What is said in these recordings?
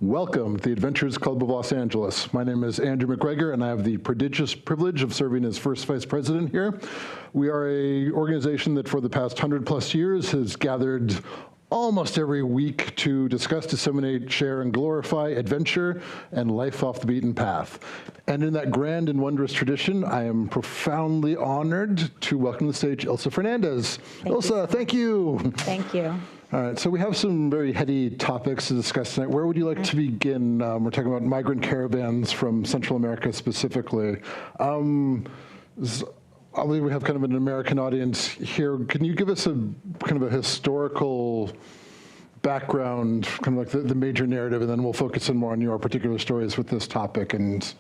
Welcome to the Adventures Club of Los Angeles. My name is Andrew McGregor, and I have the prodigious privilege of serving as first vice president here. We are an organization that for the past 100+ years has gathered almost every week to discuss, disseminate, share, and glorify adventure and life off the beaten path. And in that grand and wondrous tradition, I am profoundly honored to welcome to the stage Ilse Fernandez. Ilse, thank you. Thank you. All right, so we have some very heady topics to discuss tonight. Where would you like to begin? We're talking about migrant caravans from Central America specifically. I believe we have kind of an American audience here. Can you give us a kind of a historical background, kind of like the major narrative, and then we'll focus in more on your particular stories with this topic and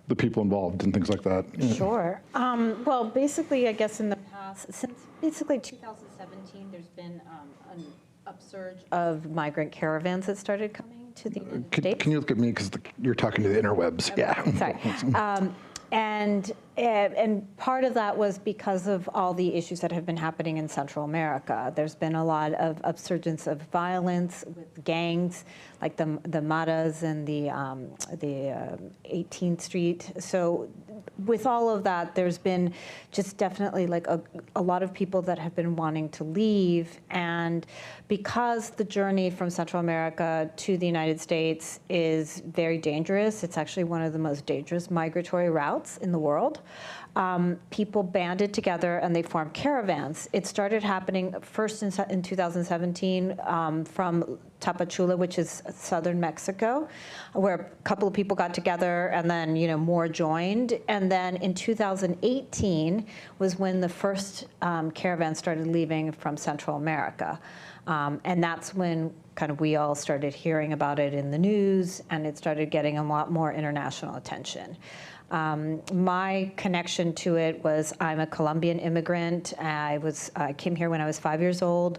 the people involved and things like that. Yeah. Sure. Well, basically, I guess in the past, since basically 2017, there's been an upsurge of migrant caravans that started coming to the United States. Can you look at me, because you're talking to the interwebs. Okay. Yeah. Sorry. And part of that was because of all the issues that have been happening in Central America. There's been a lot of upsurgence of violence with gangs, like the Maras and the 18th Street. So with all of that, there's been just definitely like a lot of people that have been wanting to leave. And because the journey from Central America to the United States is very dangerous, it's actually one of the most dangerous migratory routes in the world. People banded together and they formed caravans. It started happening first in 2017 from Tapachula, which is southern Mexico, where a couple of people got together and then more joined. And then in 2018 was when the first caravan started leaving from Central America. And that's when kind of we all started hearing about it in the news, and it started getting a lot more international attention. My connection to it was I'm a Colombian immigrant. I came here when I was 5 years old.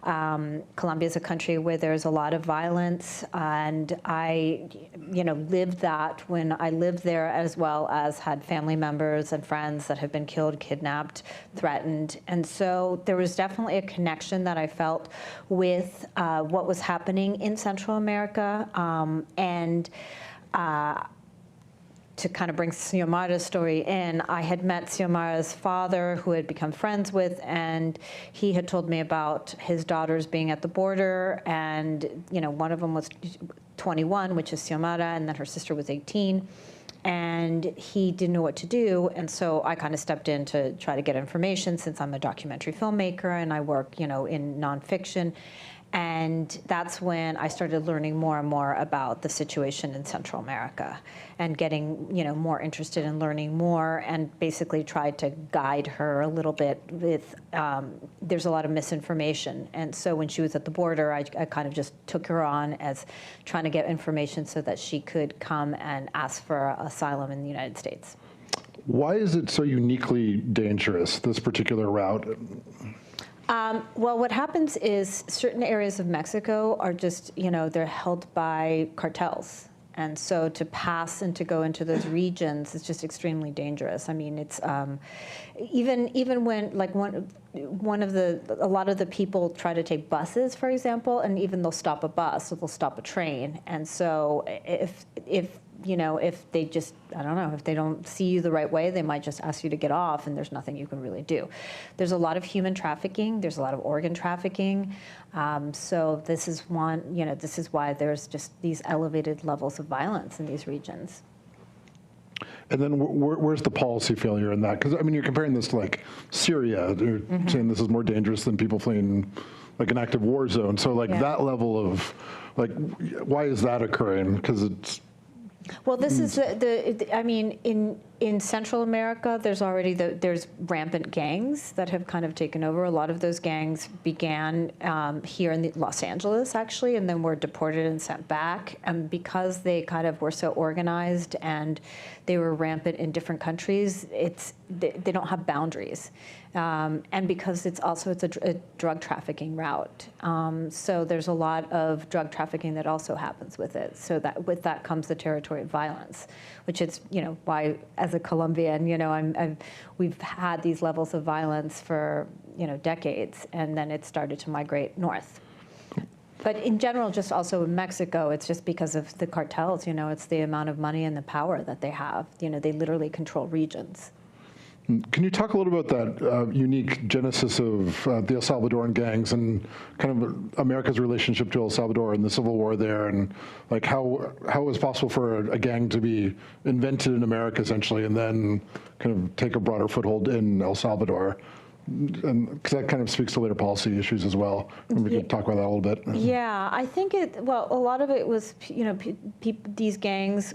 Colombia is a country where there's a lot of violence, and I, lived that when I lived there, as well as had family members and friends that have been killed, kidnapped, threatened. And so there was definitely a connection that I felt with what was happening in Central America, to kind of bring Xiomara's story in, I had met Xiomara's father, who had become friends with, and he had told me about his daughters being at the border, and one of them was 21, which is Xiomara, and then her sister was 18, and he didn't know what to do, and so I kind of stepped in to try to get information, since I'm a documentary filmmaker and I work, in nonfiction. And that's when I started learning more and more about the situation in Central America, and getting, more interested in learning more, and basically tried to guide her a little bit with, there's a lot of misinformation. And so when she was at the border, I kind of just took her on as trying to get information so that she could come and ask for asylum in the United States. Why is it so uniquely dangerous, this particular route? Well, what happens is certain areas of Mexico are just, they're held by cartels. And so to pass and to go into those regions is just extremely dangerous. I mean, it's even when, like, a lot of the people try to take buses, for example, and even they'll stop a bus or they'll stop a train. And so if they just, I don't know, if they don't see you the right way, they might just ask you to get off, and there's nothing you can really do. There's a lot of human trafficking. There's a lot of organ trafficking. So this is this is why there's just these elevated levels of violence in these regions. And then where's the policy failure in that? Because, I mean, you're comparing this to, like, Syria. You're saying this is more dangerous than people fleeing, like, an active war zone. So, like, that level of, like, why is that occurring? Because it's... Well, this is I mean, in Central America, there's rampant gangs that have kind of taken over. A lot of those gangs began here in Los Angeles, actually, and then were deported and sent back. And because they kind of were so organized and they were rampant in different countries, they don't have boundaries. And because it's a drug trafficking route. So there's a lot of drug trafficking that also happens with it. So that with that comes the territory of violence, which is, why as a Colombian, we've had these levels of violence for, decades, and then it started to migrate north. But in general, just also in Mexico, it's just because of the cartels, it's the amount of money and the power that they have. They literally control regions. Can you talk a little about that unique genesis of the El Salvadoran gangs and kind of America's relationship to El Salvador and the civil war there, and like how it was possible for a gang to be invented in America essentially, and then kind of take a broader foothold in El Salvador? And because that kind of speaks to later policy issues as well. And we could talk about that a little bit. Yeah, I think a lot of it was, these gangs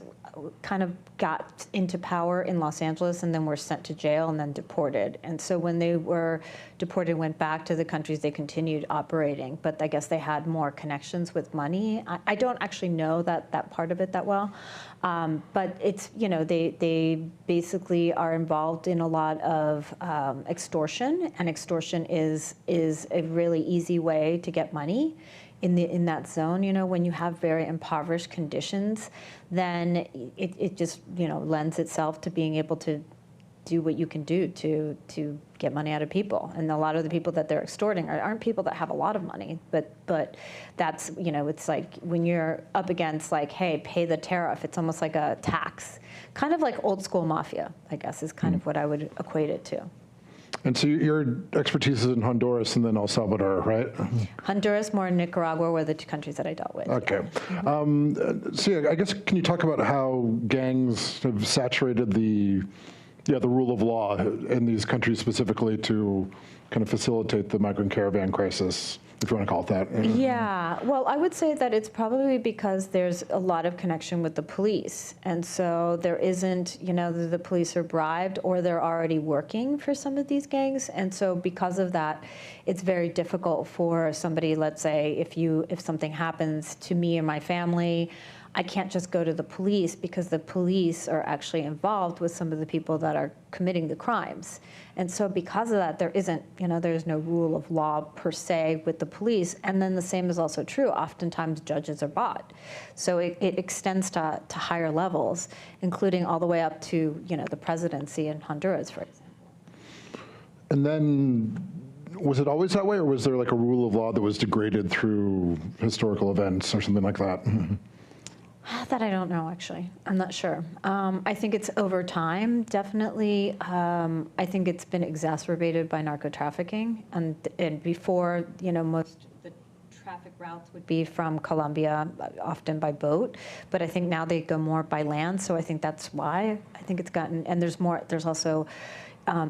kind of got into power in Los Angeles and then were sent to jail and then deported. And so when they were deported, went back to the countries, they continued operating. But I guess they had more connections with money. I don't actually know that part of it that well. But it's, they basically are involved in a lot of extortion, and extortion is a really easy way to get money in that zone. When you have very impoverished conditions, then it just, lends itself to being able to do what you can do to get money out of people. And a lot of the people that they're extorting aren't people that have a lot of money, but that's, it's like when you're up against like, hey, pay the tariff, it's almost like a tax. Kind of like old school mafia, I guess, is kind of what I would equate it to. And so your expertise is in Honduras and then El Salvador, right? Honduras, more Nicaragua were the two countries that I dealt with. Okay. Yeah. So yeah, I guess, can you talk about how gangs have saturated the rule of law in these countries specifically to kind of facilitate the migrant caravan crisis, if you want to call it that? Yeah, well, I would say that it's probably because there's a lot of connection with the police. And so there isn't, the police are bribed or they're already working for some of these gangs. And so because of that, it's very difficult for somebody, let's say, if something happens to me or my family, I can't just go to the police because the police are actually involved with some of the people that are committing the crimes. And so because of that, there isn't, there's no rule of law per se with the police. And then the same is also true. Oftentimes judges are bought. So it extends to higher levels, including all the way up to, the presidency in Honduras, for example. And then was it always that way, or was there like a rule of law that was degraded through historical events or something like that? That I don't know, actually. I'm not sure. I think it's over time, definitely. I think it's been exacerbated by narco trafficking. And before, most the traffic routes would be from Colombia, often by boat. But I think now they go more by land. So I think that's why I think it's gotten, and there's also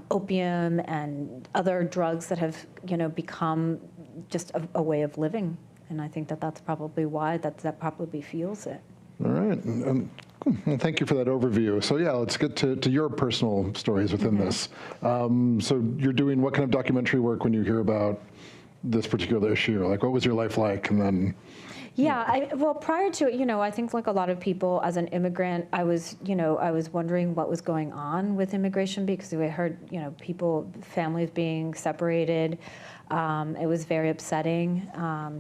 opium and other drugs that have, become just a way of living. And I think that's probably why that probably fuels it. All right. Well, thank you for that overview. So yeah, let's get to your personal stories within this. So you're doing what kind of documentary work when you hear about this particular issue? Like, what was your life like? And then... Yeah, well, prior to it, I think like a lot of people, as an immigrant, I was wondering what was going on with immigration because we heard, families being separated. It was very upsetting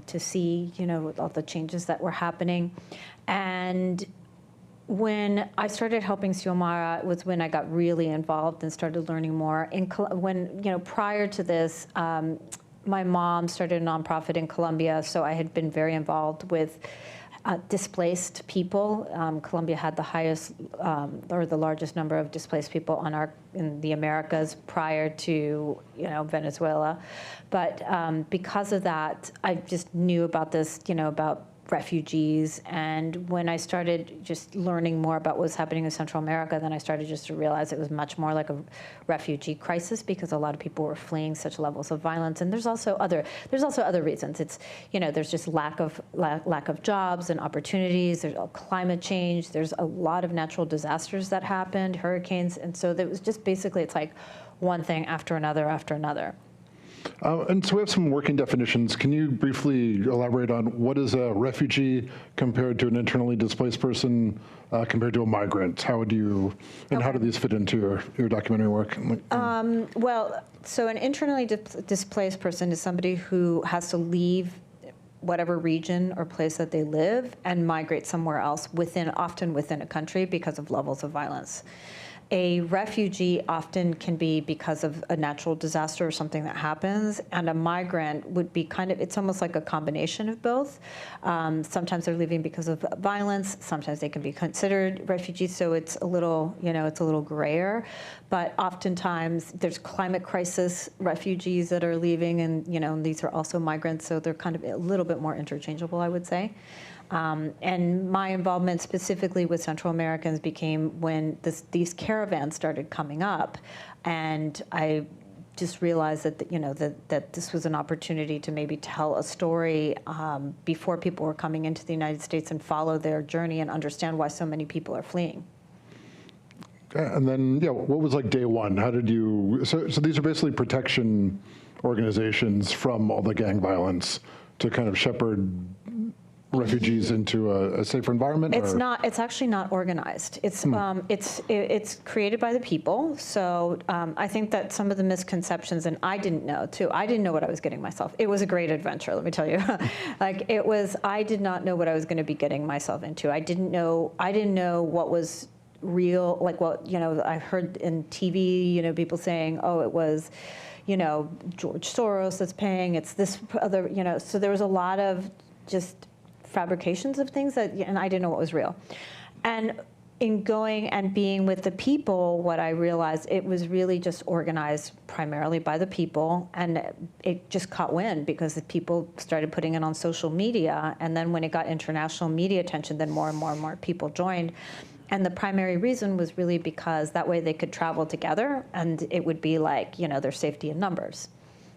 to see, all the changes that were happening. And when I started helping Xiomara was when I got really involved and started learning more. Prior to this, my mom started a nonprofit in Colombia, so I had been very involved with displaced people. Colombia had the highest or the largest number of displaced people in the Americas prior to Venezuela, but because of that, I just knew about this, about refugees. And when I started just learning more about what was happening in Central America, then I started just to realize it was much more like a refugee crisis because a lot of people were fleeing such levels of violence. And there's also other reasons. It's, there's just lack of jobs and opportunities. There's climate change. There's a lot of natural disasters that happened, hurricanes. And so there was just basically, it's like one thing after another after another. And so we have some working definitions. Can you briefly elaborate on what is a refugee compared to an internally displaced person, compared to a migrant? How do these fit into your documentary work? Well, so an internally displaced person is somebody who has to leave whatever region or place that they live and migrate somewhere else often within a country because of levels of violence. a refugee often can be because of a natural disaster or something that happens, and a migrant would be it's almost like a combination of both. Sometimes they're leaving because of violence, sometimes they can be considered refugees, so it's a little, it's a little grayer. But oftentimes there's climate crisis refugees that are leaving, and these are also migrants, so they're kind of a little bit more interchangeable, I would say. And my involvement specifically with Central Americans became when these caravans started coming up, and I just realized that that this was an opportunity to maybe tell a story before people were coming into the United States and follow their journey and understand why so many people are fleeing. And then, what was like day one? How did you? So these are basically protection organizations from all the gang violence to kind of shepherd refugees into a safer environment? It's not. It's actually not organized. It's created by the people. So I think that some of the misconceptions, and I didn't know too. I didn't know what I was getting myself. It was a great adventure, let me tell you. I did not know what I was going to be getting myself into. I didn't know what was real, like what I heard in TV. People saying, oh, it was, George Soros that's paying. It's this other, So there was a lot of just fabrications of things and I didn't know what was real. And in going and being with the people, what I realized, it was really just organized primarily by the people, and it just caught wind because the people started putting it on social media, and then when it got international media attention, then more and more and more people joined. And the primary reason was really because that way they could travel together, and it would be like, there's safety in numbers.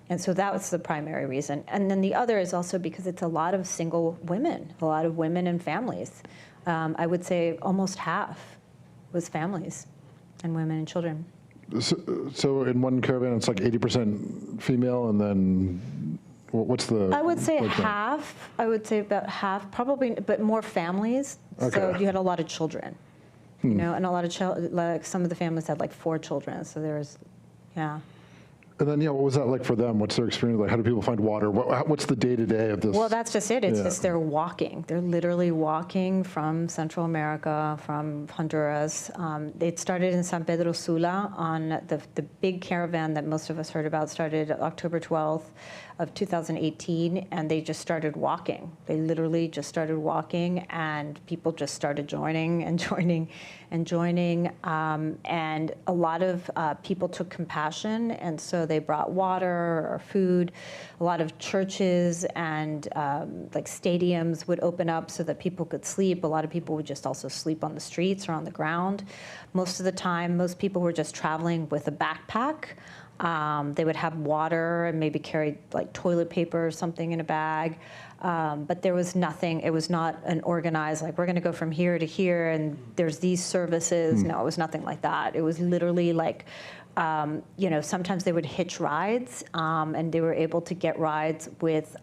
And so that was the primary reason. And then the other is also because it's a lot of single women, a lot of women and families. I would say almost half was families and women and children. So in one caravan, it's like 80% female, and then what's the? I would say half. I would say about half, probably, but more families. Okay. So you had a lot of children, and a lot of like some of the families had like 4 children. So there was, yeah. And then, what was that like for them? What's their experience like? How do people find water? What's the day-to-day of this? Well, that's just it. It's just they're walking. They're literally walking from Central America, from Honduras. It started in San Pedro Sula on the big caravan that most of us heard about started October 12th of 2018, and they just started walking. They literally just started walking, and people just started joining and joining and joining. And a lot of people took compassion, and so they brought water or food. A lot of churches and like stadiums would open up so that people could sleep. A lot of people would just also sleep on the streets or on the ground. Most of the time, most people were just traveling with a backpack. They would have water and maybe carry like toilet paper or something in a bag. But there was nothing, it was not an organized, like we're gonna go from here to here and there's these services. No, it was nothing like that. It was literally like, sometimes they would hitch rides, and they were able to get rides with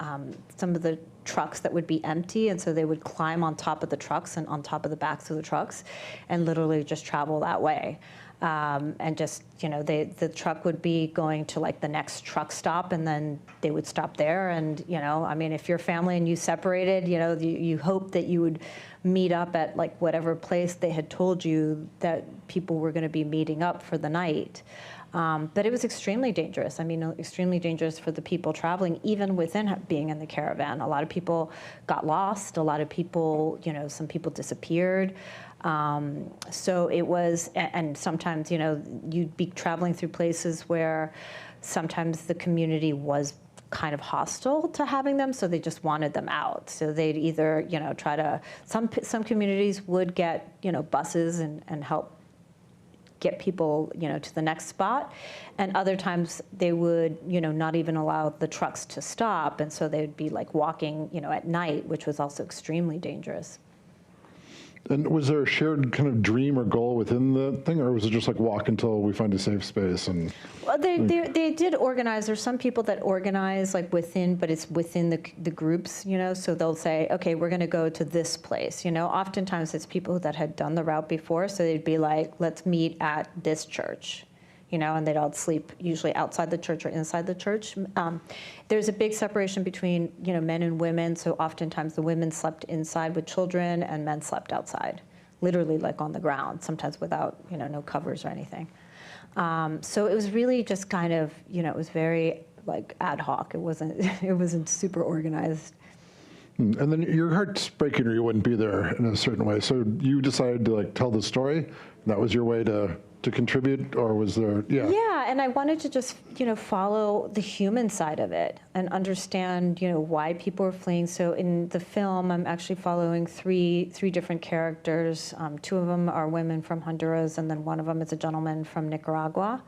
some of the trucks that would be empty, and so they would climb on top of the trucks and on top of the backs of the trucks and literally just travel that way. And just, the truck would be going to like the next truck stop, and then they would stop there. And, if you're family and you separated, you hope that you would meet up at like whatever place they had told you that people were going to be meeting up for the night. But it was extremely dangerous. Extremely dangerous for the people traveling, even within being in the caravan. A lot of people got lost. A lot of people, some people disappeared. So it was, and sometimes, you'd be traveling through places where sometimes the community was kind of hostile to having them, so they just wanted them out. So they'd either, try to, some communities would get, buses and help get people, to the next spot. And other times they would, not even allow the trucks to stop. And so they'd be like walking, at night, which was also extremely dangerous. And was there a shared kind of dream or goal within the thing, or was it just like walk until we find a safe space? And well, they did organize. There's some people that organize like within, but it's within the groups, so they'll say, okay, we're going to go to this place. Oftentimes it's people that had done the route before, so they'd be like, let's meet at this church. And they'd all sleep usually outside the church or inside the church. There's a big separation between, men and women, so oftentimes the women slept inside with children and men slept outside, literally like on the ground, sometimes without, no covers or anything. So it was really just kind of, it was very like ad hoc. It wasn't super organized. And then your heart's breaking or you wouldn't be there in a certain way. So you decided to like tell the story? That was your way to contribute, or was there, Yeah, and I wanted to just, follow the human side of it and understand, why people are fleeing. So in the film, I'm actually following three different characters. Two of them are women from Honduras, and then one of them is a gentleman from Nicaragua.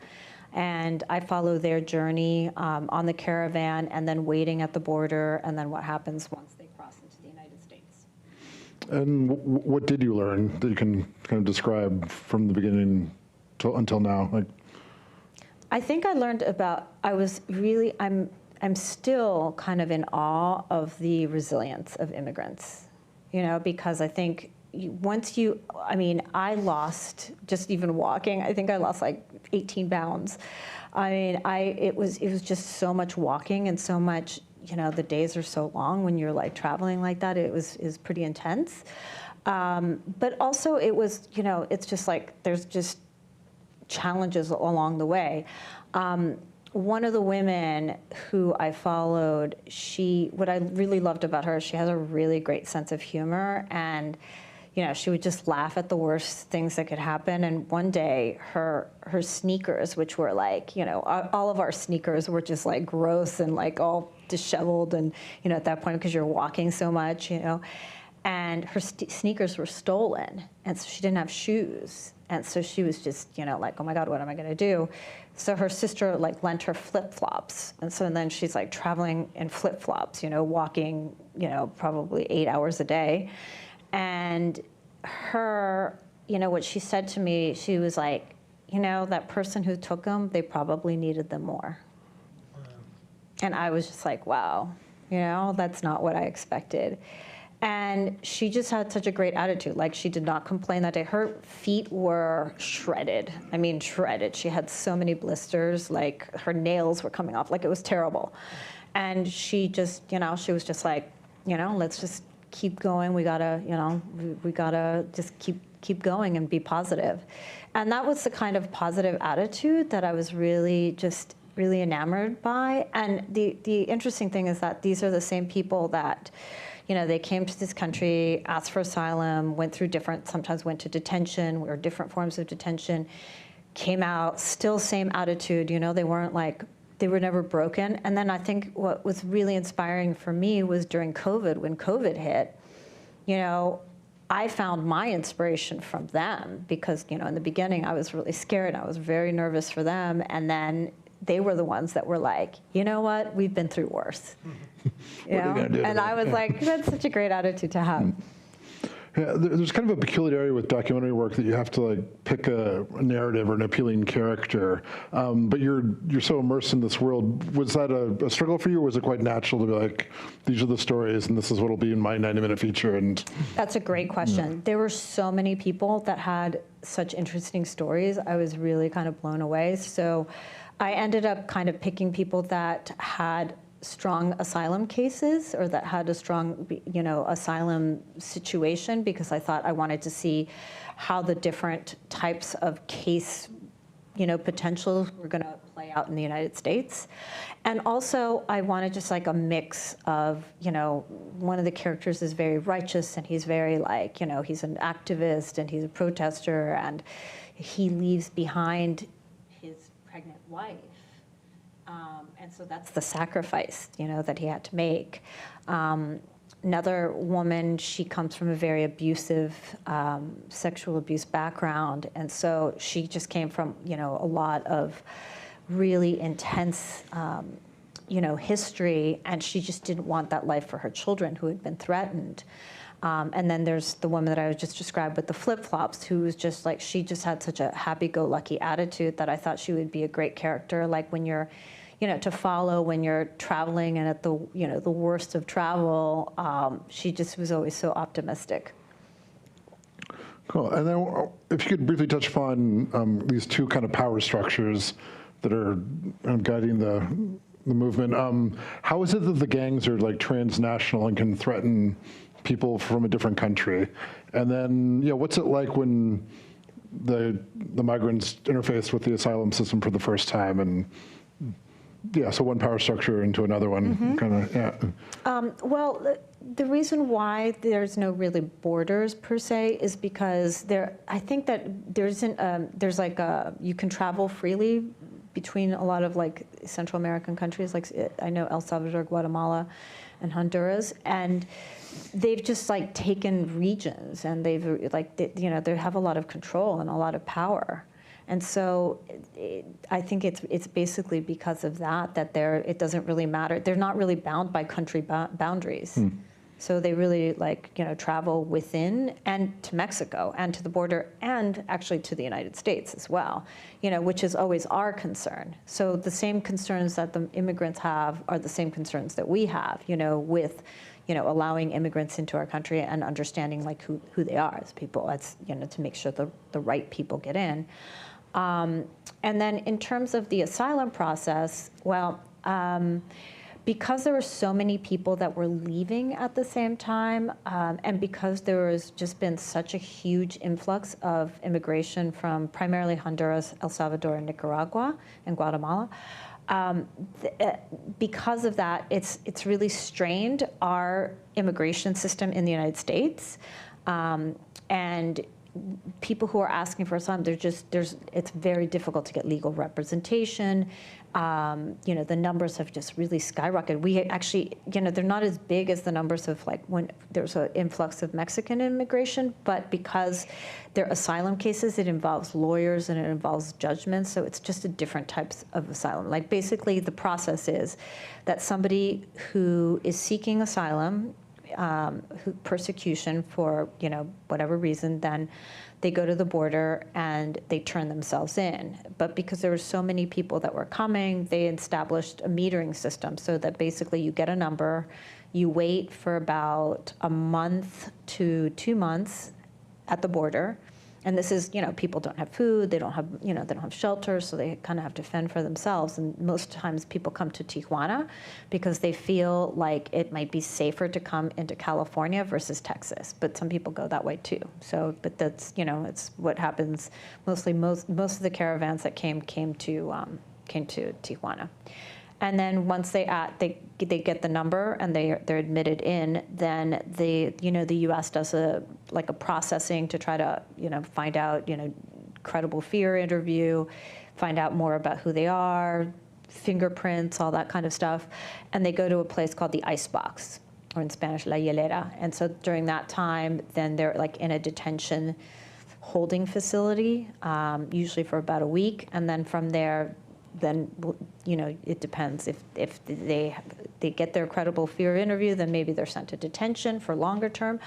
And I follow their journey on the caravan, and then waiting at the border, and then what happens once they cross into the United States. And what did you learn that you can kind of describe from the beginning until now? Like, I think I learned about, I'm still kind of in awe of the resilience of immigrants, because I think I lost, just even walking, I think I lost like 18 pounds. It was just so much walking and so much, the days are so long when you're like traveling like that. It was pretty intense. But also it was, it's just like, there's just challenges along the way. One of the women who I followed, what I really loved about her, she has a really great sense of humor, and she would just laugh at the worst things that could happen. And one day, her sneakers, which were like, all of our sneakers were just like gross and like all disheveled, and at that point, because you're walking so much, and her sneakers were stolen, and so she didn't have shoes. And so she was just, like, oh my God, what am I gonna do? So her sister like lent her flip-flops. And then she's like traveling in flip-flops, walking, probably 8 hours a day. And her, what she said to me, she was like, that person who took them, they probably needed them more. Wow. And I was just like, wow, that's not what I expected. And she just had such a great attitude. Like, she did not complain that day. Her feet were shredded. I mean, shredded. She had so many blisters, like her nails were coming off, like it was terrible. And she just, she was just like, let's just keep going. We gotta, we gotta just keep going and be positive. And that was the kind of positive attitude that I was really enamored by. And the interesting thing is that these are the same people that, they came to this country, asked for asylum, sometimes went to detention or different forms of detention, came out, still same attitude, they were never broken. And then I think what was really inspiring for me was during COVID, when COVID hit, I found my inspiration from them because, in the beginning I was really scared. I was very nervous for them. And then they were the ones that were like, you know what, we've been through worse. And I was like, that's such a great attitude to have. Yeah, there's kind of a peculiarity with documentary work that you have to like pick a narrative or an appealing character, but you're so immersed in this world. Was that a struggle for you, or was it quite natural to be like, these are the stories and this is what'll be in my 90-minute feature? And that's a great question. There were so many people that had such interesting stories. I was really kind of blown away. So I ended up kind of picking people that had strong asylum cases or that had a strong, asylum situation, because I thought I wanted to see how the different types of case, potentials were going to play out in the United States. And also I wanted just like a mix of, one of the characters is very righteous and he's very like, he's an activist and he's a protester, and he leaves behind his pregnant wife. And so that's the sacrifice, that he had to make. Another woman, she comes from a very abusive, sexual abuse background. And so she just came from, a lot of really intense, history. And she just didn't want that life for her children who had been threatened. And then there's the woman that I was just described with the flip-flops, who was just like, she just had such a happy-go-lucky attitude that I thought she would be a great character. Like when you're, to follow when you're traveling and at the, the worst of travel, she just was always so optimistic. Cool. And then if you could briefly touch upon these two kind of power structures that are guiding the movement. How is it that the gangs are like transnational and can threaten people from a different country. And then, what's it like when the migrants interface with the asylum system for the first time? And so one power structure into another one, kind of, Well, the reason why there's no really borders per se is because I think that there's like you can travel freely between a lot of like Central American countries, like I know El Salvador, Guatemala, and Honduras, and they've just like taken regions, and they've they have a lot of control and a lot of power. And so I think it's basically because of that it doesn't really matter. They're not really bound by country boundaries. So they really travel within and to Mexico and to the border and actually to the United States as well, which is always our concern. So the same concerns that the immigrants have are the same concerns that we have, with allowing immigrants into our country and understanding who they are as people, to make sure the right people get in. And then in terms of the asylum process, well, because there were so many people that were leaving at the same time, and because there has just been such a huge influx of immigration from primarily Honduras, El Salvador, and Nicaragua, and Guatemala, because of that, it's really strained our immigration system in the United States. And people who are asking for asylum, it's very difficult to get legal representation. The numbers have just really skyrocketed. We actually, they're not as big as the numbers of when there's an influx of Mexican immigration, but because they're asylum cases, it involves lawyers and it involves judgments, so it's just a different types of asylum. Basically the process is that somebody who is seeking asylum, persecution for whatever reason, then they go to the border and they turn themselves in. But because there were so many people that were coming, they established a metering system so that basically you get a number, you wait for about a month to 2 months at the border. And this is, people don't have food, they don't have shelter, so they kind of have to fend for themselves. And most times people come to Tijuana because they feel like it might be safer to come into California versus Texas. But some people go that way too. So, but that's, it's what happens mostly. Most of the caravans that came to Tijuana. And then once they get the number and they're admitted in, then the U.S. does a processing to try to find out credible fear interview, find out more about who they are, fingerprints, all that kind of stuff, and they go to a place called the icebox, or in Spanish la hielera. And so during that time, then they're in a detention holding facility, usually for about a week, and then from there. Then it depends. If they get their credible fear interview, then maybe they're sent to detention for longer term,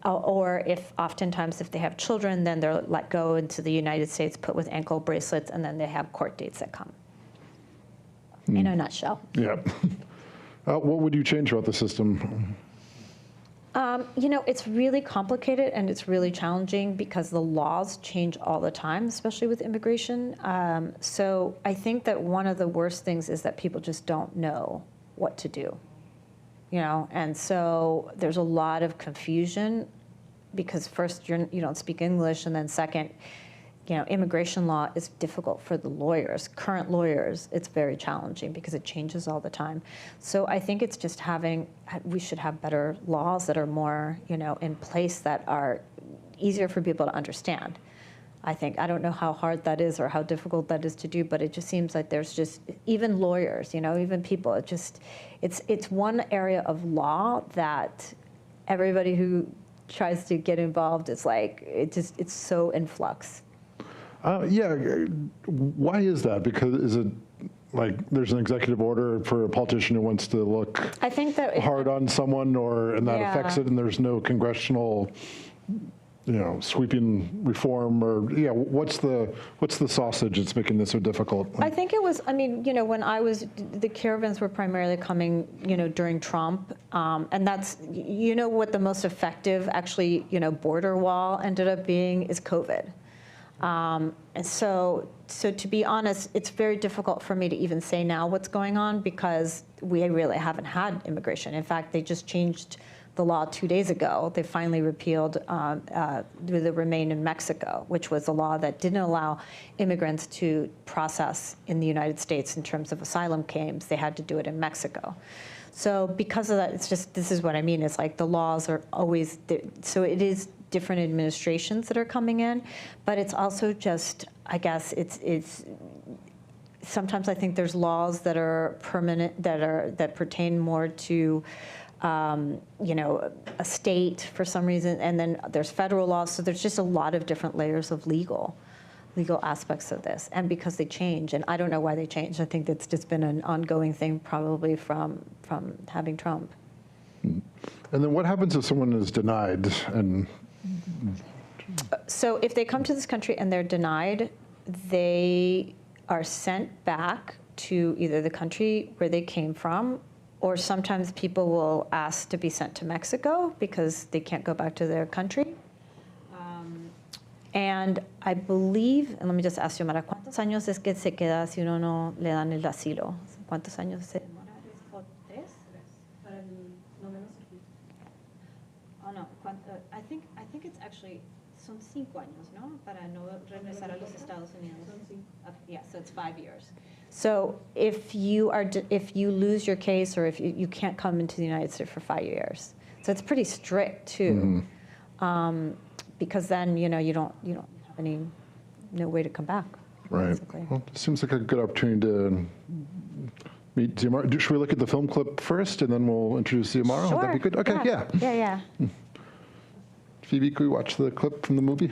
or oftentimes if they have children, then they're let go into the United States, put with ankle bracelets, and then they have court dates that come. In a nutshell. Yeah. What would you change about the system? It's really complicated and it's really challenging because the laws change all the time, especially with immigration. So I think that one of the worst things is that people just don't know what to do, and so there's a lot of confusion because first you don't speak English, and then second, immigration law is difficult for the lawyers, current lawyers. It's very challenging because it changes all the time. So I think it's just we should have better laws that are more, in place that are easier for people to understand. I don't know how hard that is or how difficult that is to do, but it just seems like there's just, even lawyers, even people, it's one area of law that everybody who tries to get involved is it's so in flux. Why is that? Because is it there's an executive order for a politician who wants to look I think that hard on someone, and that affects it, and there's no congressional, sweeping reform, or what's the sausage that's making this so difficult? I think it was. When the caravans were primarily coming, during Trump, and that's what the most effective actually border wall ended up being is COVID. And so to be honest, it's very difficult for me to even say now what's going on because we really haven't had immigration. In fact, they just changed the law 2 days ago. They finally repealed the Remain in Mexico, which was a law that didn't allow immigrants to process in the United States in terms of asylum claims. They had to do it in Mexico. So because of that, it's just, this is what I mean. It's like the laws are always, so it is different administrations that are coming in, but it's also just, I guess, it's sometimes I think there's laws that are permanent, that pertain more to, you know, a state for some reason, and then there's federal laws. So there's just a lot of different layers of legal aspects of this, and because they change, and I don't know why they change. I think that's just been an ongoing thing, probably from having Trump. And then what happens if someone is denied? And so if they come to this country and they're denied, they are sent back to either the country where they came from, or sometimes people will ask to be sent to Mexico because they can't go back to their country. And I believe, and let me just ask you, Xiomara, ¿cuántos años es que se queda si uno no le dan el asilo? ¿Cuántos años se demora? ¿Tres? Para el no menos aquí. Oh, no. I think it's actually, son 5 años, ¿no? Para no regresar a los Estados Unidos. Yeah, so it's 5 years. So if you lose your case, or if you can't come into the United States for 5 years. So it's pretty strict too. Because then, you know, you don't have no way to come back. Right. Basically. Well, it seems like a good opportunity to meet Xiomara. Should we look at the film clip first, and then we'll introduce Xiomara? Sure. Would that be good? Okay, yeah. Yeah. Phoebe, could we watch the clip from the movie?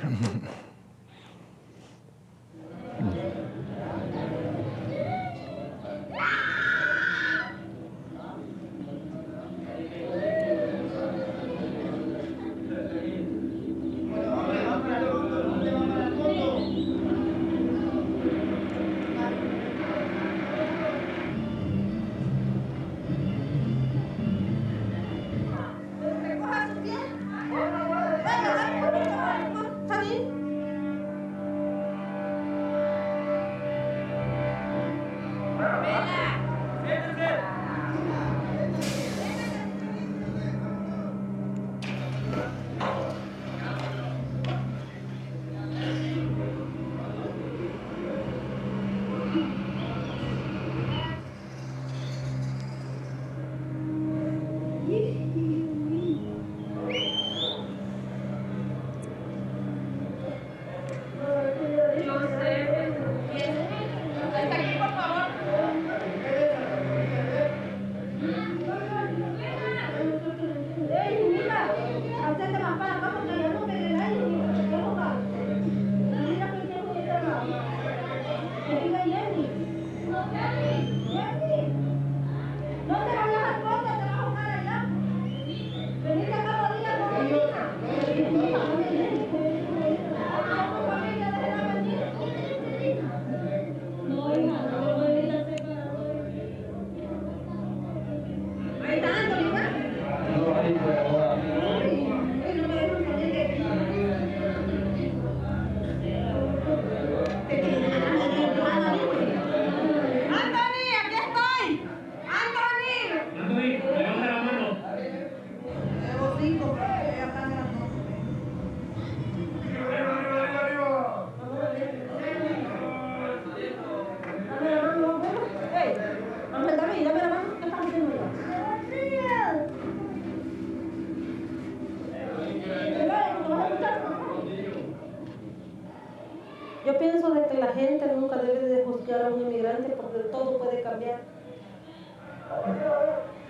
Yo pienso de que la gente nunca debe de juzgar a un inmigrante porque todo puede cambiar.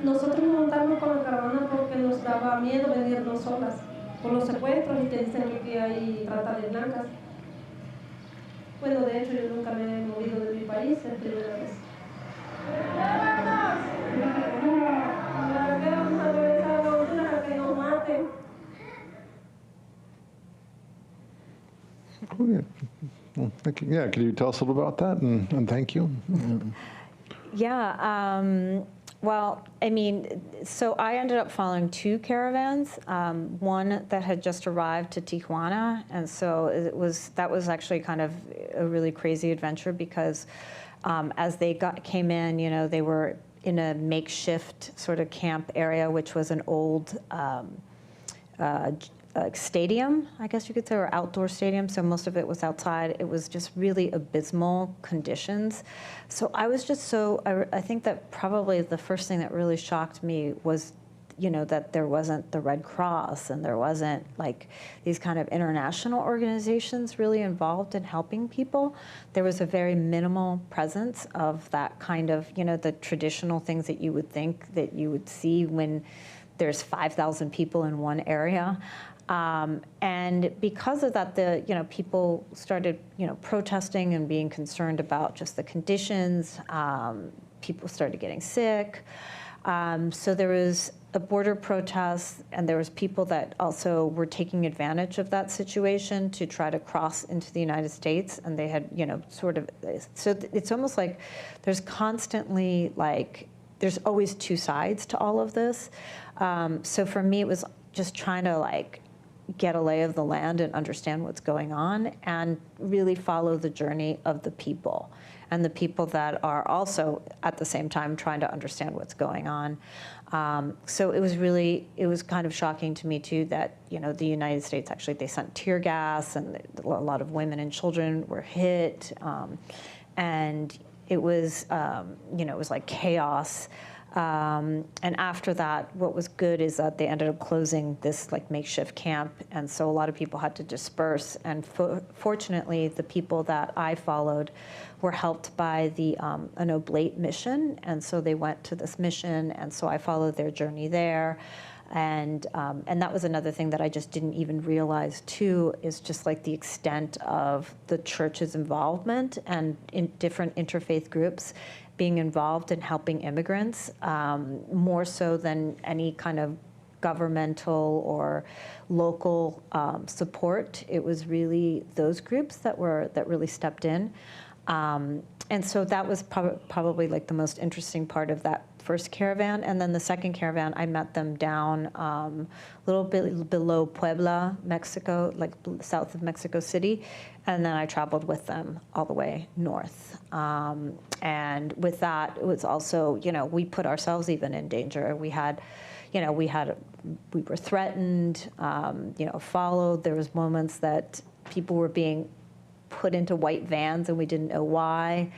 Nosotros nos montamos con la caravana porque nos daba miedo venirnos solas por los secuestros y que dicen que hay trata de blancas. Bueno, de hecho yo nunca me he movido de mi país, es primera vez. Vamos a regresar a Honduras a que nos maten. Oh, yeah. Well, thank you. Yeah, could you tell us a little about that, and thank you? Yeah, well, I mean, so I ended up following 2 caravans, one that had just arrived to Tijuana, and so that was actually kind of a really crazy adventure because as they came in, you know, they were in a makeshift sort of camp area, which was an old stadium, I guess you could say, or outdoor stadium. So most of it was outside. It was just really abysmal conditions. So I was just I think that probably the first thing that really shocked me was, that there wasn't the Red Cross and there wasn't like these kind of international organizations really involved in helping people. There was a very minimal presence of that kind of, the traditional things that you would think that you would see when there's 5,000 people in one area. And because of that, people started, protesting and being concerned about just the conditions. People started getting sick. So there was a border protest, and there was people that also were taking advantage of that situation to try to cross into the United States, and they had, so it's almost like there's constantly there's always two sides to all of this. So for me, it was just trying to get a lay of the land and understand what's going on and really follow the journey of the people and the people that are also at the same time trying to understand what's going on. So it was kind of shocking to me too that, the United States, actually, they sent tear gas and a lot of women and children were hit. And it was, it was like chaos. And after that, what was good is that they ended up closing this makeshift camp, and so a lot of people had to disperse. And fortunately, the people that I followed were helped by the an Oblate mission, and so they went to this mission, and so I followed their journey there. And that was another thing that I just didn't even realize too, is just the extent of the church's involvement and in different interfaith groups being involved in helping immigrants, more so than any kind of governmental or local support. It was really those groups that really stepped in. And so that was probably the most interesting part of that first caravan. And then the second caravan, I met them down a little bit below Puebla, Mexico, south of Mexico City. And then I traveled with them all the way north. And with that, it was also, we put ourselves even in danger. We were threatened, followed. There was moments that people were being put into white vans and we didn't know why.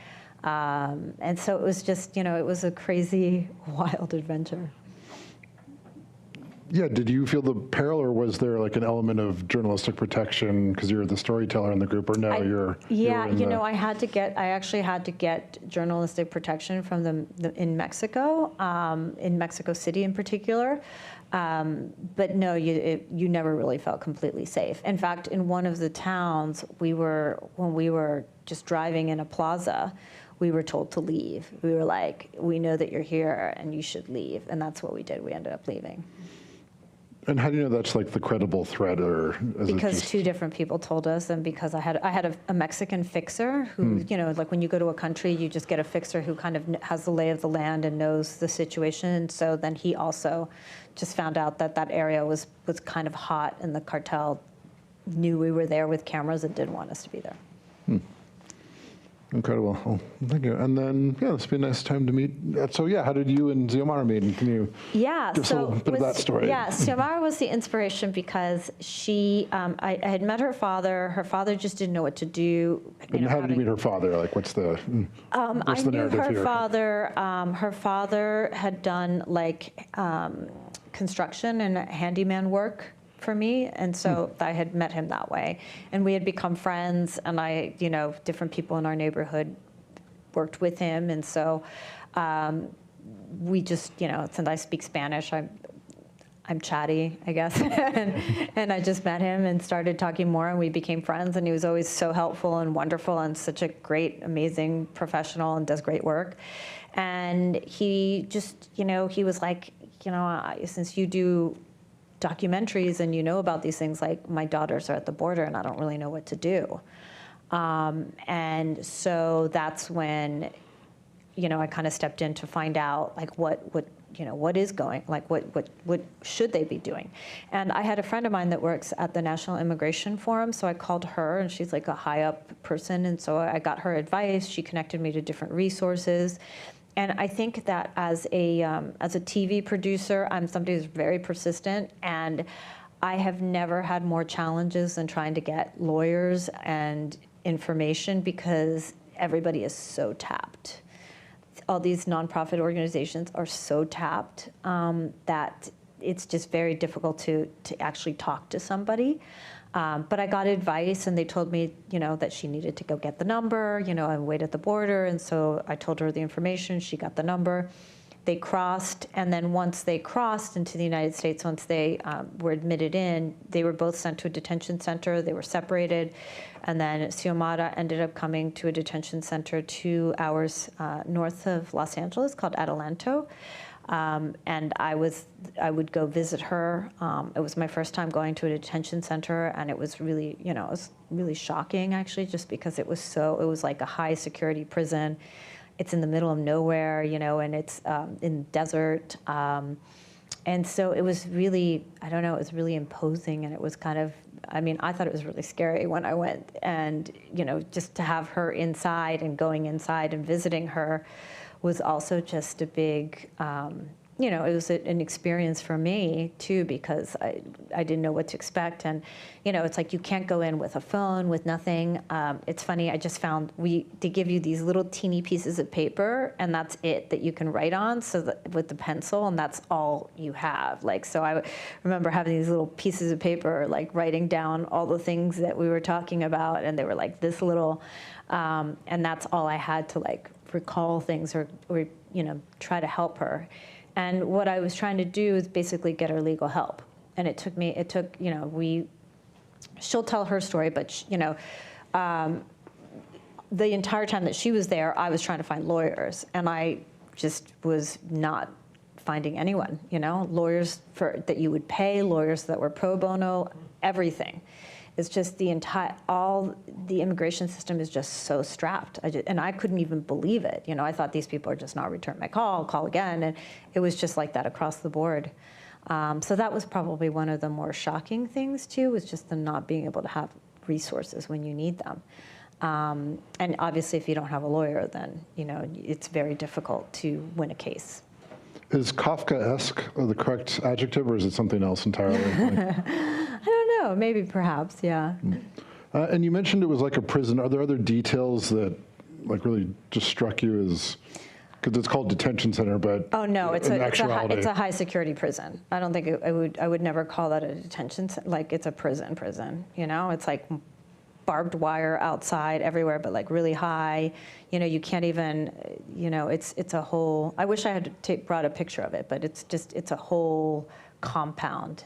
And so it was just, it was a crazy, wild adventure. Yeah, did you feel the peril, or was there an element of journalistic protection because you're the storyteller in the group, or no, you're I actually had to get journalistic protection from in Mexico, in Mexico City in particular. But no, you never really felt completely safe. In fact, in one of the towns, when we were just driving in a plaza, we were told to leave. We were like, we know that you're here and you should leave. And that's what we did. We ended up leaving. And how do you know that's the credible threat, or is because two different people told us, and because I had a Mexican fixer who, when you go to a country, you just get a fixer who kind of has the lay of the land and knows the situation. And so then he also just found out that area was kind of hot, and the cartel knew we were there with cameras and didn't want us to be there. Incredible. Oh, thank you. And then, it's been a nice time to meet. So, how did you and Xiomara meet? And can you give us a little bit of that story? Yeah, Xiomara was the inspiration because she, I had met her father. Her father just didn't know what to do. And how did you meet her father? What's the narrative here? Her father had done construction and handyman work for me, and so I had met him that way, and we had become friends, and different people in our neighborhood worked with him, and so we just, since I speak Spanish, I'm chatty, I guess, and I just met him and started talking more, and we became friends, and he was always so helpful and wonderful and such a great, amazing professional and does great work. And he just, he was like, since you do documentaries and about these things, my daughters are at the border and I don't really know what to do. And so that's when, I kind of stepped in to find out what is going, what should they be doing? And I had a friend of mine that works at the National Immigration Forum, so I called her, and she's a high up person, and so I got her advice. She connected me to different resources. And I think that as a TV producer, I'm somebody who's very persistent, and I have never had more challenges than trying to get lawyers and information because everybody is so tapped. All these nonprofit organizations are so tapped that it's just very difficult to actually talk to somebody. But I got advice, and they told me, that she needed to go get the number, and wait at the border. And so I told her the information. She got the number. They crossed, and then once they crossed into the United States, once they were admitted in, they were both sent to a detention center. They were separated, and then Xiomara ended up coming to a detention center 2 hours north of Los Angeles called Adelanto. And I would go visit her. It was my first time going to a detention center, and it was really, it was really shocking, actually, just because it was like a high security prison. It's in the middle of nowhere, and it's in the desert. And so it was really, I don't know, it was really imposing, and it was kind of, I thought it was really scary when I went, and, just to have her inside and going inside and visiting her was also just a big, it was an experience for me too, because I didn't know what to expect. And, it's like you can't go in with a phone, with nothing. It's funny, I just found they give you these little teeny pieces of paper, and that's it that you can write on, so that with the pencil, and that's all you have. So I remember having these little pieces of paper, writing down all the things that we were talking about, and they were this little, and that's all I had to recall things or try to help her. And what I was trying to do is basically get her legal help. And she'll tell her story, but the entire time that she was there, I was trying to find lawyers, and I just was not finding anyone, lawyers that you would pay, lawyers that were pro bono, everything. It's just the immigration system is just so strapped. And I couldn't even believe it. I thought these people are just not returning my call, I'll call again. And it was just like that across the board. So that was probably one of the more shocking things too, was just the not being able to have resources when you need them. And obviously if you don't have a lawyer, then, it's very difficult to win a case. Is Kafkaesque the correct adjective, or is it something else entirely? I don't know, maybe perhaps, yeah. And you mentioned it was like a prison. Are there other details that really just struck you as, because it's called detention center, but oh no, it's a high security prison. I don't think I would never call that a detention center. It's a prison, it's barbed wire outside everywhere, but really high. You can't even, it's a whole, I wish I had brought a picture of it, but it's a whole compound.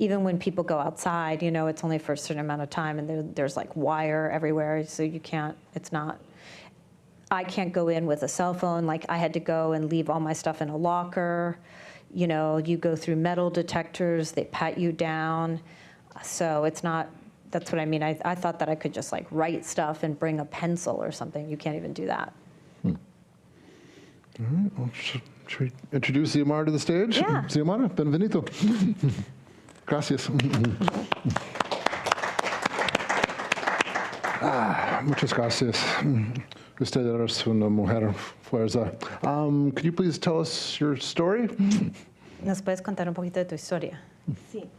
Even when people go outside, it's only for a certain amount of time, and there's wire everywhere, so you can't, I can't go in with a cell phone. I had to go and leave all my stuff in a locker. You go through metal detectors, they pat you down. So it's not, that's what I mean. I thought that I could just write stuff and bring a pencil or something. You can't even do that. All right, well, should we introduce Xiomara to the stage? Yeah. Xiomara, benvenuto. Gracias. Muchas gracias. Usted eres una mujer fuerza. Could you please tell us your story? ¿Nos puedes contar un poquito de tu historia? Sí.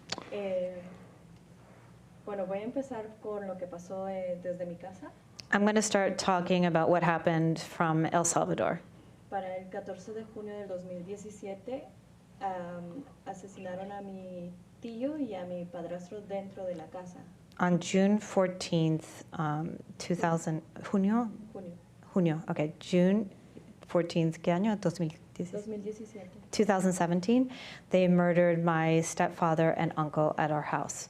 Bueno, voy a empezar con lo que pasó desde mi casa. I'm going to start talking about what happened from El Salvador. Para el 14 de junio del 2017, asesinaron a mi tío y a mi padrastro dentro de la casa. On June 14th, 2000, junio, okay, June 14th, ¿qué año? 2017. 2017, they murdered my stepfather and uncle at our house.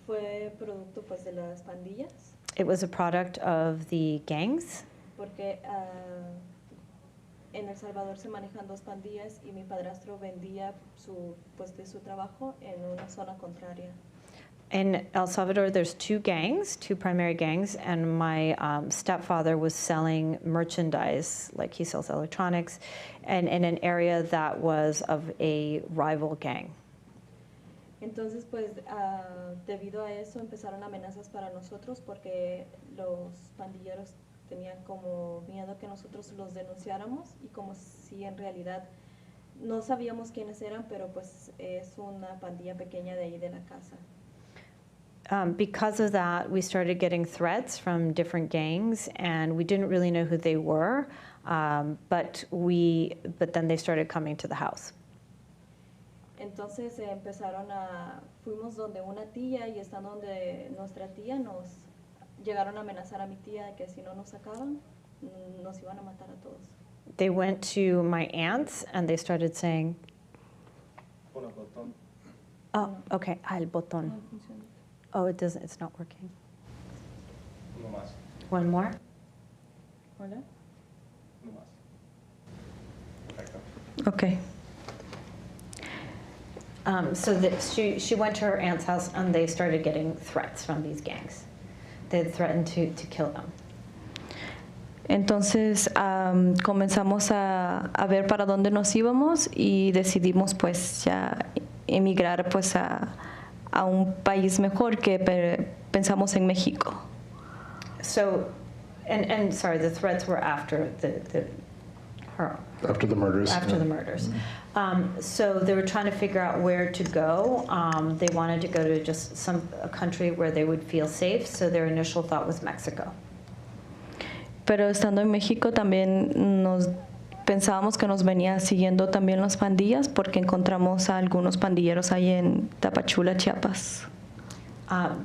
Fue producto pues de las pandillas. It was a product of the gangs. Porque en El Salvador se manejan dos pandillas y mi padrastro vendía de su trabajo en una zona contraria. In El Salvador, there's two primary gangs, and my stepfather was selling merchandise, he sells electronics, and in an area that was of a rival gang. Entonces, debido a eso empezaron amenazas para nosotros porque los pandilleros tenían como miedo que nosotros los denunciáramos y como si en realidad no sabíamos quiénes eran, pero pues es una pandilla pequeña de ahí de la casa. Because of that, we started getting threats from different gangs, and we didn't really know who they were, but then they started coming to the house. Entonces fuimos donde una tía y estando donde nuestra tía nos llegaron a amenazar a mi tía de que si no nos sacaban, nos iban a matar a todos. They went to my aunts and they started saying, oh, okay, el botón. Oh, it's not working. No más. One more? ¿Hola? No más. Perfecto. Okay. So that she went to her aunt's house and they started getting threats from these gangs. They had threatened to kill them. Entonces comenzamos a ver para dónde nos íbamos y decidimos pues ya emigrar pues a un país mejor que pensamos en México. So, and sorry, the threats were after After the murders. After the murders. So they were trying to figure out where to go. They wanted to go to just a country where they would feel safe, so their initial thought was Mexico. Pero estando en México también pensábamos que nos venía siguiendo también las pandillas porque encontramos a algunos pandilleros ahí en Tapachula, Chiapas.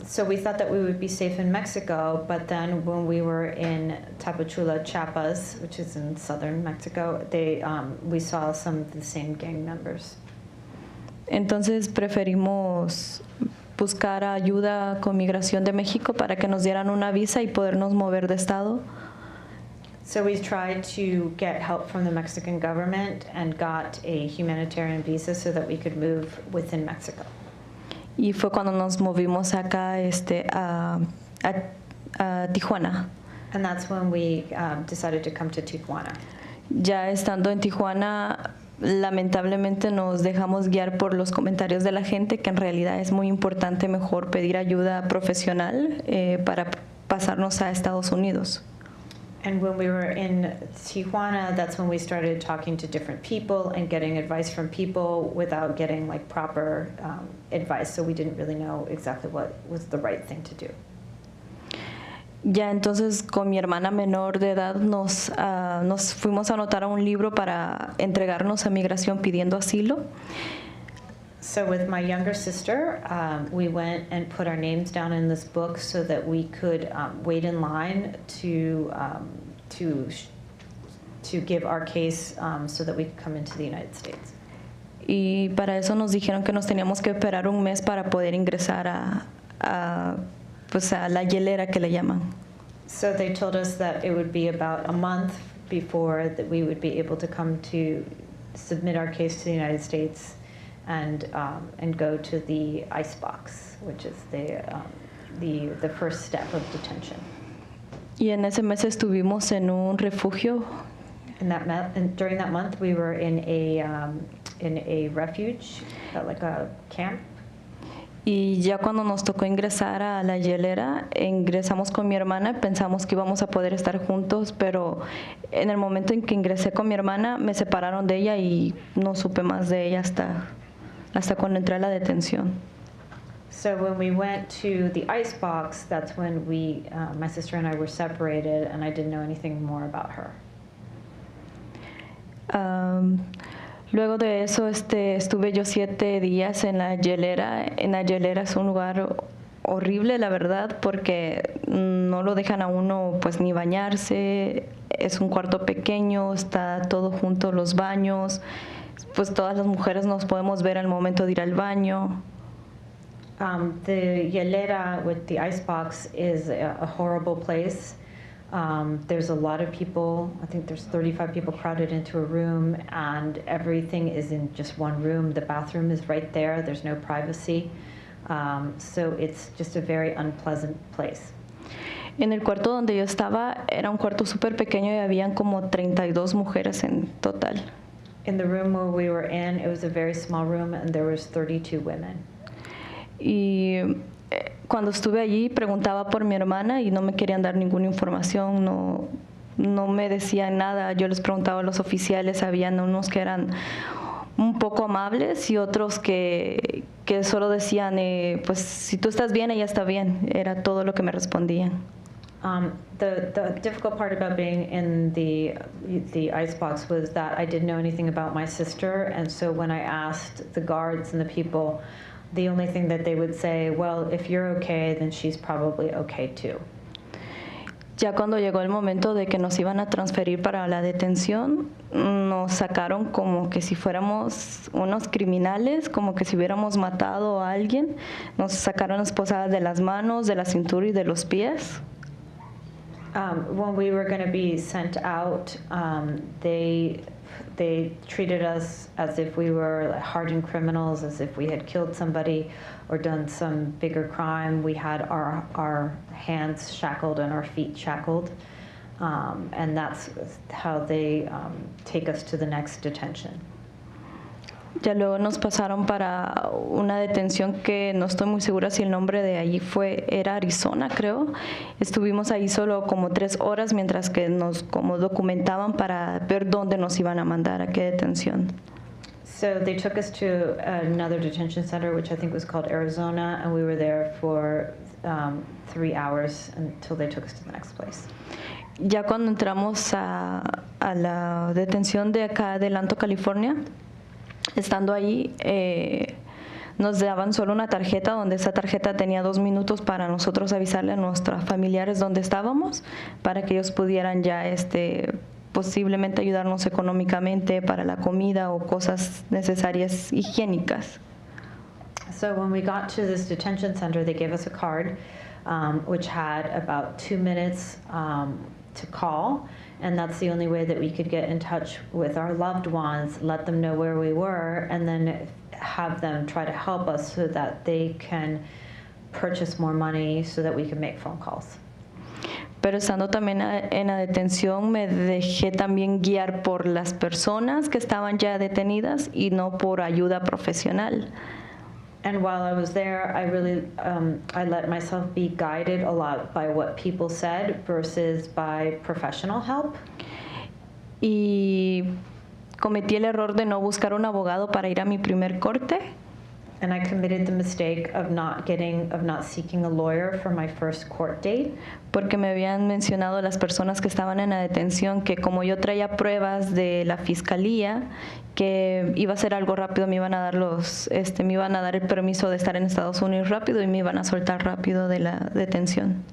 So we thought that we would be safe in Mexico, but then when we were in Tapachula, Chiapas, which is in southern Mexico, we saw some of the same gang members. Entonces preferimos buscar ayuda con Migración de México para que nos dieran una visa y podernos mover de estado. So we tried to get help from the Mexican government and got a humanitarian visa so that we could move within Mexico. Y fue cuando nos movimos acá a Tijuana. And that's when we decided to come to Tijuana. Ya estando en Tijuana, lamentablemente nos dejamos guiar por los comentarios de la gente, que en realidad es muy importante mejor pedir ayuda profesional para pasarnos a Estados Unidos. And when we were in Tijuana, that's when we started talking to different people and getting advice from people without getting like proper advice. So we didn't really know exactly what was the right thing to do. Ya entonces con mi hermana menor de edad nos fuimos a anotar a un libro para entregarnos a migración pidiendo asilo. So with my younger sister, we went and put our names down in this book so that we could wait in line to give our case so that we could come into the United States. Y para eso nos dijeron que nos teníamos que esperar un mes para poder ingresar a la hielera que le llaman. So they told us that it would be about a month before that we would be able to come to submit our case to the United States and go to the icebox, which is the first step of detention. Y en ese mes estuvimos en un refugio. And during that month, we were in a refuge, like a camp. Y ya cuando nos tocó ingresar a la hielera, ingresamos con mi hermana, pensamos que íbamos a poder estar juntos, pero en el momento en que ingresé con mi hermana, me separaron de ella y no supe más de ella hasta cuando entré a la detención. So when we went to the icebox, that's when my sister and I were separated, and I didn't know anything more about her. Luego de eso estuve yo 7 días en la hielera. En la hielera es un lugar horrible, la verdad, porque no lo dejan a uno pues ni bañarse. Es un cuarto pequeño, está todo junto, los baños. Pues todas las mujeres nos podemos ver al momento de ir al baño. The hielera with the icebox is a horrible place. There's a lot of people. I think there's 35 people crowded into a room, and everything is in just one room. The bathroom is right there. There's no privacy. So it's just a very unpleasant place. En el cuarto donde yo estaba era un cuarto súper pequeño y habían como 32 mujeres en total. In the room where we were in, it was a very small room, and there was 32 women. Y cuando estuve allí preguntaba por mi hermana y no me querían dar ninguna información, no me decían nada. Yo les preguntaba a los oficiales, habían unos que eran un poco amables y otros que solo decían, pues si tú estás bien, ella está bien. Era todo lo que me respondían. The difficult part about being in the icebox was that I didn't know anything about my sister, and so when I asked the guards and the people, the only thing that they would say, well, if you're okay, then she's probably okay too. Ya cuando llegó el momento de que nos iban a transferir para la detención, nos sacaron como que si fuéramos unos criminales, como que si hubiéramos matado a alguien. Nos sacaron esposadas de las manos, de la cintura y de los pies. When we were going to be sent out, they treated us as if we were like hardened criminals, as if we had killed somebody or done some bigger crime. We had our hands shackled and our feet shackled, and that's how they take us to the next detention. Ya luego nos pasaron para una detención que no estoy muy segura si el nombre de allí era Arizona, creo. Estuvimos ahí solo como 3 horas mientras que nos como documentaban para ver dónde nos iban a mandar, a qué detención. So they took us to another detention center, which I think was called Arizona, and we were there for 3 hours until they took us to the next place. Ya cuando entramos a la detención de acá de Lanto, California, estando ahí, nos daban solo una tarjeta, donde esa tarjeta tenía 2 minutos para nosotros avisarle a nuestros familiares dónde estábamos, para que ellos pudieran ya posiblemente ayudarnos económicamente para la comida o cosas necesarias higiénicas. So when we got to this detention center, they gave us a card, which had about 2 minutes to call. And that's the only way that we could get in touch with our loved ones, let them know where we were, and then have them try to help us so that they can purchase more money so that we can make phone calls. Pero estando también en la detención, me dejé también guiar por las personas que estaban ya detenidas y no por ayuda profesional. And while I was there, I really, I let myself be guided a lot by what people said versus by professional help. Y cometí el error de no buscar un abogado para ir a mi primer corte. And I committed the mistake of not seeking a lawyer for my first court date. Porque me habían mencionado las personas que estaban en la detención que como yo traía pruebas de la fiscalía, que iba a ser algo rápido, me iban a dar el permiso de estar en Estados Unidos rápido y me iban a soltar rápido de la detención.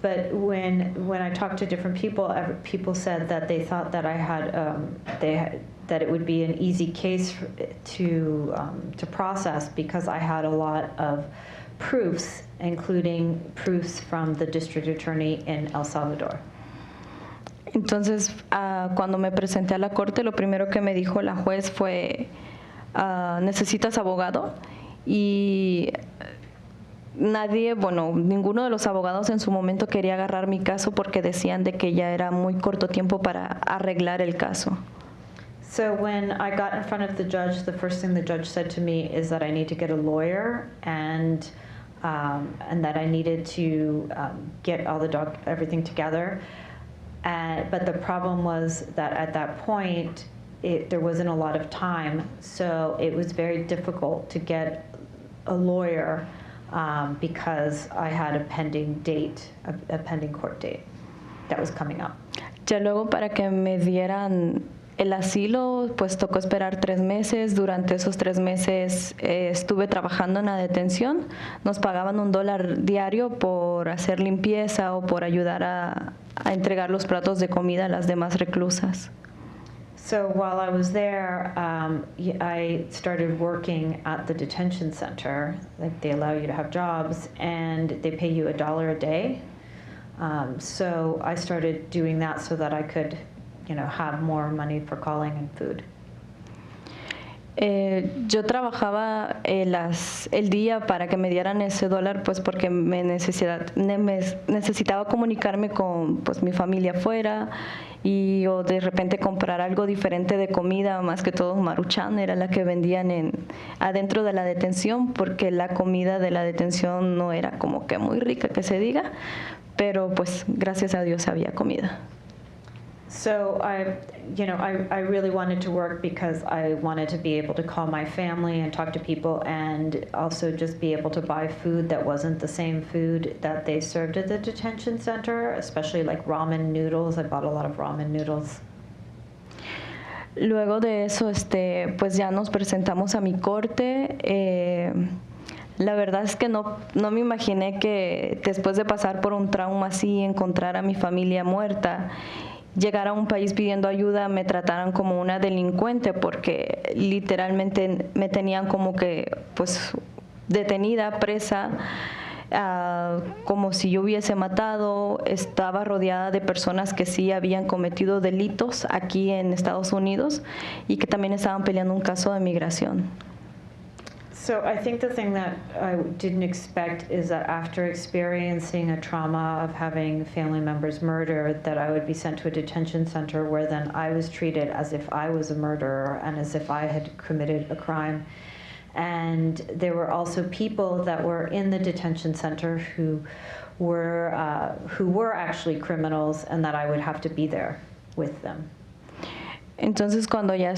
But when I talked to different people, people said that they thought that I had that it would be an easy case to process because I had a lot of proofs, including proofs from the district attorney in El Salvador. Entonces, cuando me presenté a la corte, lo primero que me dijo la juez fue, ¿necesitas abogado? Y ninguno de los abogados en su momento quería agarrar mi caso porque decían de que ya era muy corto tiempo para arreglar el caso. So when I got in front of the judge, the first thing the judge said to me is that I need to get a lawyer and that I needed to get all everything together. But the problem was that at that point, there wasn't a lot of time, so it was very difficult to get a lawyer because I had a pending court date that was coming up. Ya luego para que me dieran el asilo, pues tocó esperar 3 meses. Durante esos 3 meses estuve trabajando en la detención. Nos pagaban $1 diario por hacer limpieza o por ayudar a entregar los platos de comida a las demás reclusas. So while I was there, I started working at the detention center. Like they allow you to have jobs, and they pay you $1 a day. So I started doing that so that I could, have more money for calling and food. Yo trabajaba el día para que me dieran ese $1, pues porque necesitaba comunicarme con mi familia afuera y o de repente comprar algo diferente de comida, más que todo Maruchan era la que vendían adentro de la detención, porque la comida de la detención no era como que muy rica que se diga, pero pues gracias a Dios había comida. So I really wanted to work because I wanted to be able to call my family and talk to people, and also just be able to buy food that wasn't the same food that they served at the detention center, especially like ramen noodles. I bought a lot of ramen noodles. Luego de eso, pues ya nos presentamos a mi corte. La verdad es que no me imaginé que después de pasar por un trauma así, encontrar a mi familia muerta, llegar a un país pidiendo ayuda, me trataran como una delincuente, porque literalmente me tenían como que pues detenida, presa, como si yo hubiese matado. Estaba rodeada de personas que sí habían cometido delitos aquí en Estados Unidos y que también estaban peleando un caso de migración. So I think the thing that I didn't expect is that after experiencing a trauma of having family members murdered, that I would be sent to a detention center where then I was treated as if I was a murderer and as if I had committed a crime. And there were also people that were in the detention center who were actually criminals, and that I would have to be there with them. Entonces, cuando ya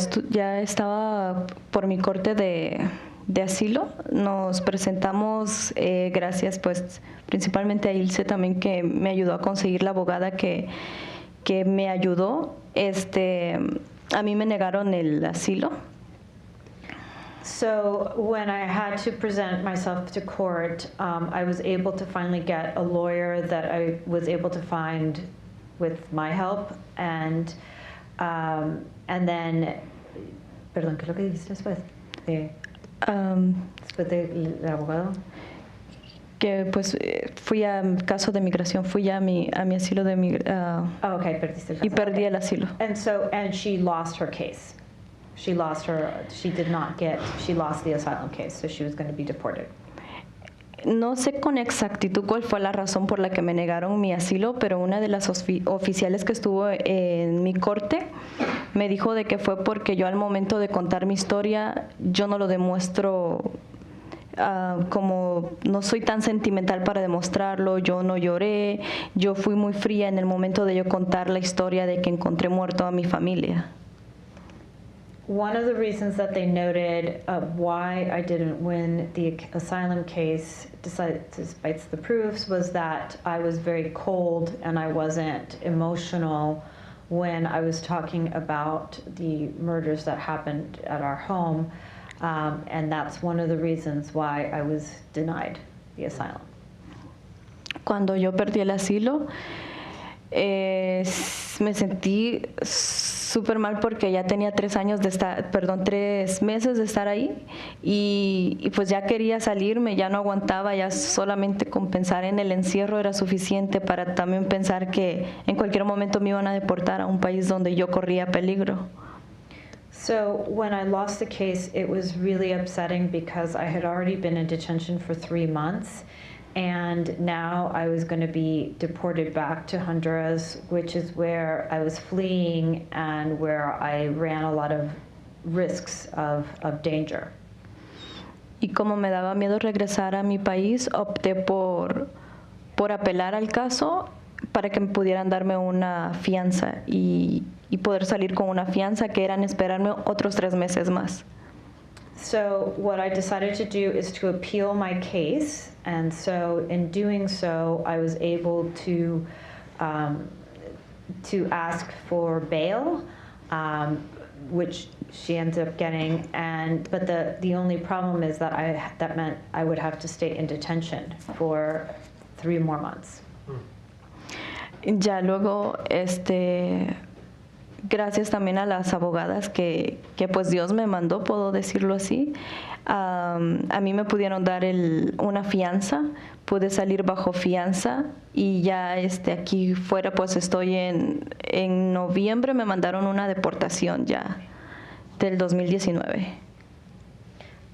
estaba por mi corte de asilo, nos presentamos, gracias pues principalmente a Ilse también, que me ayudó a conseguir la abogada que me ayudó. A mí me negaron el asilo. So when I had to present myself to court, I was able to finally get a lawyer that I was able to find with my help, and then, perdón, ¿qué es lo que dijiste después? Después del abogado. Que pues fui a caso de migración, fui a mi asilo de migración. Okay, perdiste el caso. Y perdí el asilo. And she lost her case. She lost the asylum case, so she was going to be deported. No sé con exactitud cuál fue la razón por la que me negaron mi asilo, pero una de las oficiales que estuvo en mi corte me dijo de que fue porque yo al momento de contar mi historia, yo no lo demuestro, como no soy tan sentimental para demostrarlo, yo no lloré, yo fui muy fría en el momento de yo contar la historia de que encontré muerto a mi familia. One of the reasons that they noted why I didn't win the asylum case, despite the proofs, was that I was very cold and I wasn't emotional when I was talking about the murders that happened at our home, and that's one of the reasons why I was denied the asylum. Cuando yo perdí el asilo, me sentí súper mal porque ya tenía 3 meses de estar ahí y pues ya quería salirme, ya no aguantaba, ya solamente con pensar en el encierro era suficiente para también pensar que en cualquier momento me iban a deportar a un país donde yo corría peligro. So when I lost the case, it was really upsetting because I had already been in detention for 3 months. And now I was going to be deported back to Honduras, which is where I was fleeing and where I ran a lot of risks of danger. Y como me daba miedo regresar a mi país, opté por apelar al caso para que me pudieran darme una fianza y poder salir con una fianza que eran esperarme otros 3 meses más. So what I decided to do is to appeal my case, and so in doing so, I was able to ask for bail, which she ended up getting, but the only problem is that that meant I would have to stay in detention for 3 more months. Ya luego, gracias también a las abogadas que pues Dios me mandó, puedo decirlo así. A mí me pudieron dar una fianza, pude salir bajo fianza y ya aquí fuera pues estoy en noviembre me mandaron una deportación ya del 2019.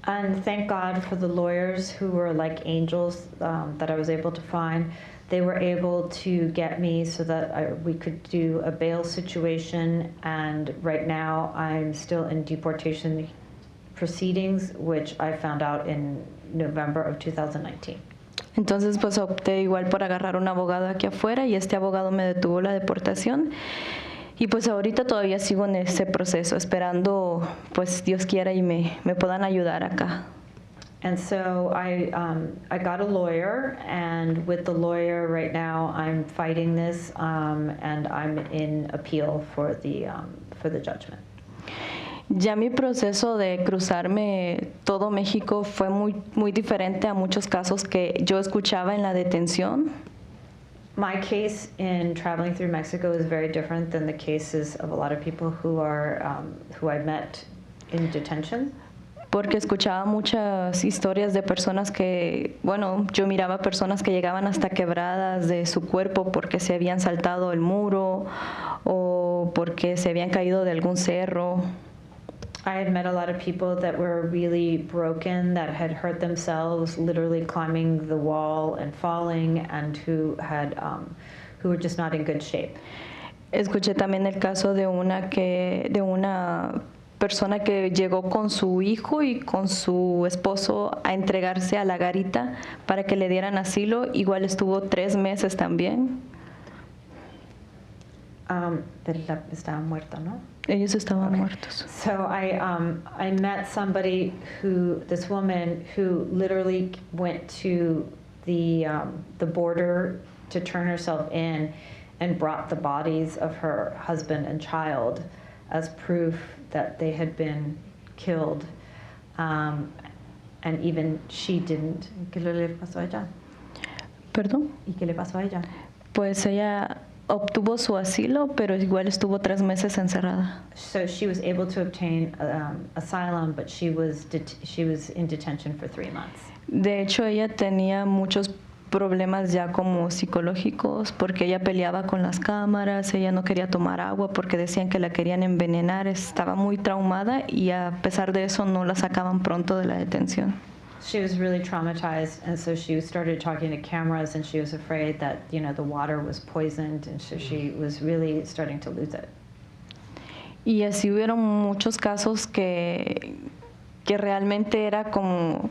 And thank God for the lawyers who were like angels that I was able to find. They were able to get me so that we could do a bail situation, and right now I'm still in deportation proceedings, which I found out in November of 2019. Entonces pues opté igual por agarrar un abogado aquí afuera y este abogado me detuvo la deportación. Y pues ahorita todavía sigo en ese proceso, esperando pues Dios quiera y me puedan ayudar acá. And so I got a lawyer, and with the lawyer right now I'm fighting this, and I'm in appeal for the judgment. Ya mi proceso de cruzarme todo México fue muy diferente a muchos casos que yo escuchaba en la detención. My case in traveling through Mexico is very different than the cases of a lot of people who I met in detention. Porque escuchaba muchas historias de personas que, bueno, yo miraba personas que llegaban hasta quebradas de su cuerpo porque se habían saltado el muro o porque se habían caído de algún cerro. I had met a lot of people that were really broken, that had hurt themselves literally climbing the wall and falling, and who were just not in good shape. Escuché también el caso de una persona que llegó con su hijo y con su esposo a entregarse a la garita para que le dieran asilo. Igual estuvo 3 meses también. Estaban muertos, ¿no? Ellos estaban muertos. So I met somebody this woman who literally went to the border to turn herself in and brought the bodies of her husband and child as proof that they had been killed, and even she didn't. ¿Qué le pasó a ella? ¿Perdón? ¿Y qué le pasó a ella? Pues ella obtuvo su asilo, pero igual estuvo 3 meses encerrada. So she was able to obtain asylum, but she was in detention for 3 months. De hecho, ella tenía muchos problemas ya como psicológicos porque ella peleaba con las cámaras, ella no quería tomar agua porque decían que la querían envenenar, estaba muy traumada y a pesar de eso no la sacaban pronto de la detención. She was really traumatized, and so she started talking to cameras, and she was afraid that, you know, the water was poisoned, and so she was really starting to lose it. Y así hubieron muchos casos que realmente era como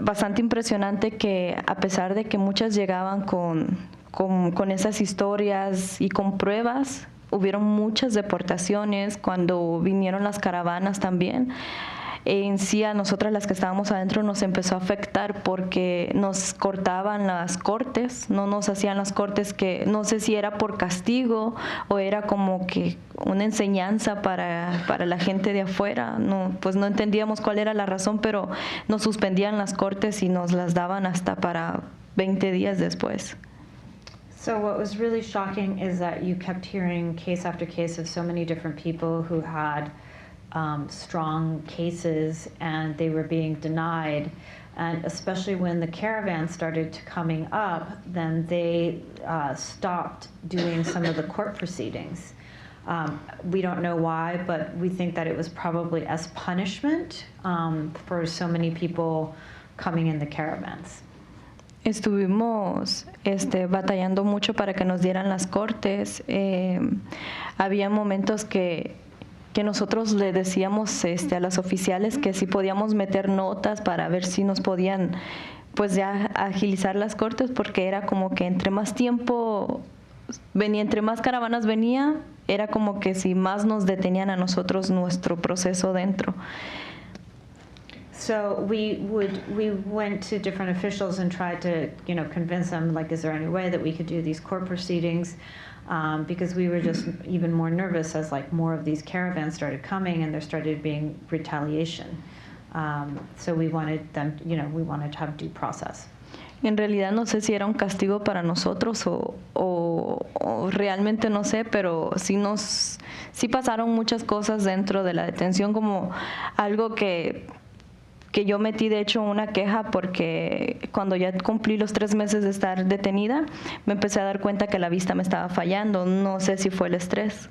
bastante impresionante, que a pesar de que muchas llegaban con esas historias y con pruebas, hubieron muchas deportaciones cuando vinieron las caravanas también. En sí, a nosotras las que estábamos adentro nos empezó a afectar porque nos cortaban las cortes, no nos hacían las cortes, que no sé si era por castigo o era como que una enseñanza para la gente de afuera. Pues no entendíamos cuál era la razón, pero nos suspendían las cortes y nos las daban hasta para 20 días después. So what was really shocking is that you kept hearing case after case of so many different people who had strong cases, and they were being denied. And especially when the caravans started coming up, then they stopped doing some of the court proceedings. We don't know why, but we think that it was probably as punishment for so many people coming in the caravans. Estuvimos batallando mucho para que nos dieran las cortes. Había momentos que nosotros le decíamos a las oficiales que si podíamos meter notas para ver si nos podían pues ya agilizar las cortes, porque era como que entre más tiempo venía, entre más caravanas venía, era como que si más nos detenían a nosotros nuestro proceso dentro. So we went to different officials and tried to, you know, convince them, like, is there any way that we could do these court proceedings? Because we were just even more nervous as like more of these caravans started coming and there started being retaliation. So we wanted them, you know, we wanted to have due process. En realidad no sé si era un castigo para nosotros o realmente no sé, pero sí pasaron muchas cosas dentro de la detención, como algo que yo metí de hecho una queja porque cuando ya cumplí los 3 meses de estar detenida, me empecé a dar cuenta que la vista me estaba fallando. No sé si fue el estrés.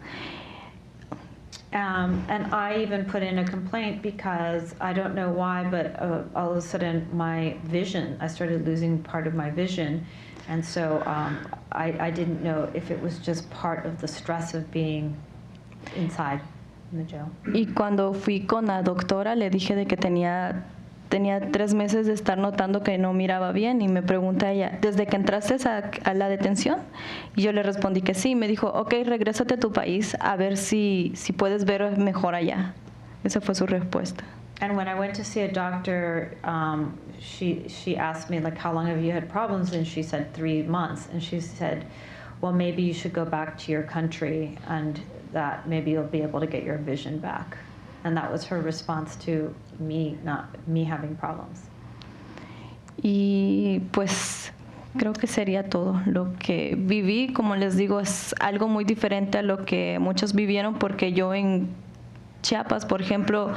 And I even put in a complaint because I don't know why, but all of a sudden my vision, I started losing part of my vision. And so I didn't know if it was just part of the stress of being inside in the jail. Y cuando fui con la doctora le dije de que tenía 3 meses de estar notando que no miraba bien y me pregunta ella, ¿desde que entraste a la detención? Y yo le respondí que sí. Me dijo, ok, regrésate a tu país a ver si puedes ver mejor allá. Esa fue su respuesta. And when I went to see a doctor, she asked me, like, how long have you had problems? And she said 3 months. And she said, well, maybe you should go back to your country and that maybe you'll be able to get your vision back. And that was her response to me having problems. Y pues creo que sería todo. Lo que viví, como les digo, es algo muy diferente a lo que muchos vivieron, porque yo en Chiapas, por ejemplo,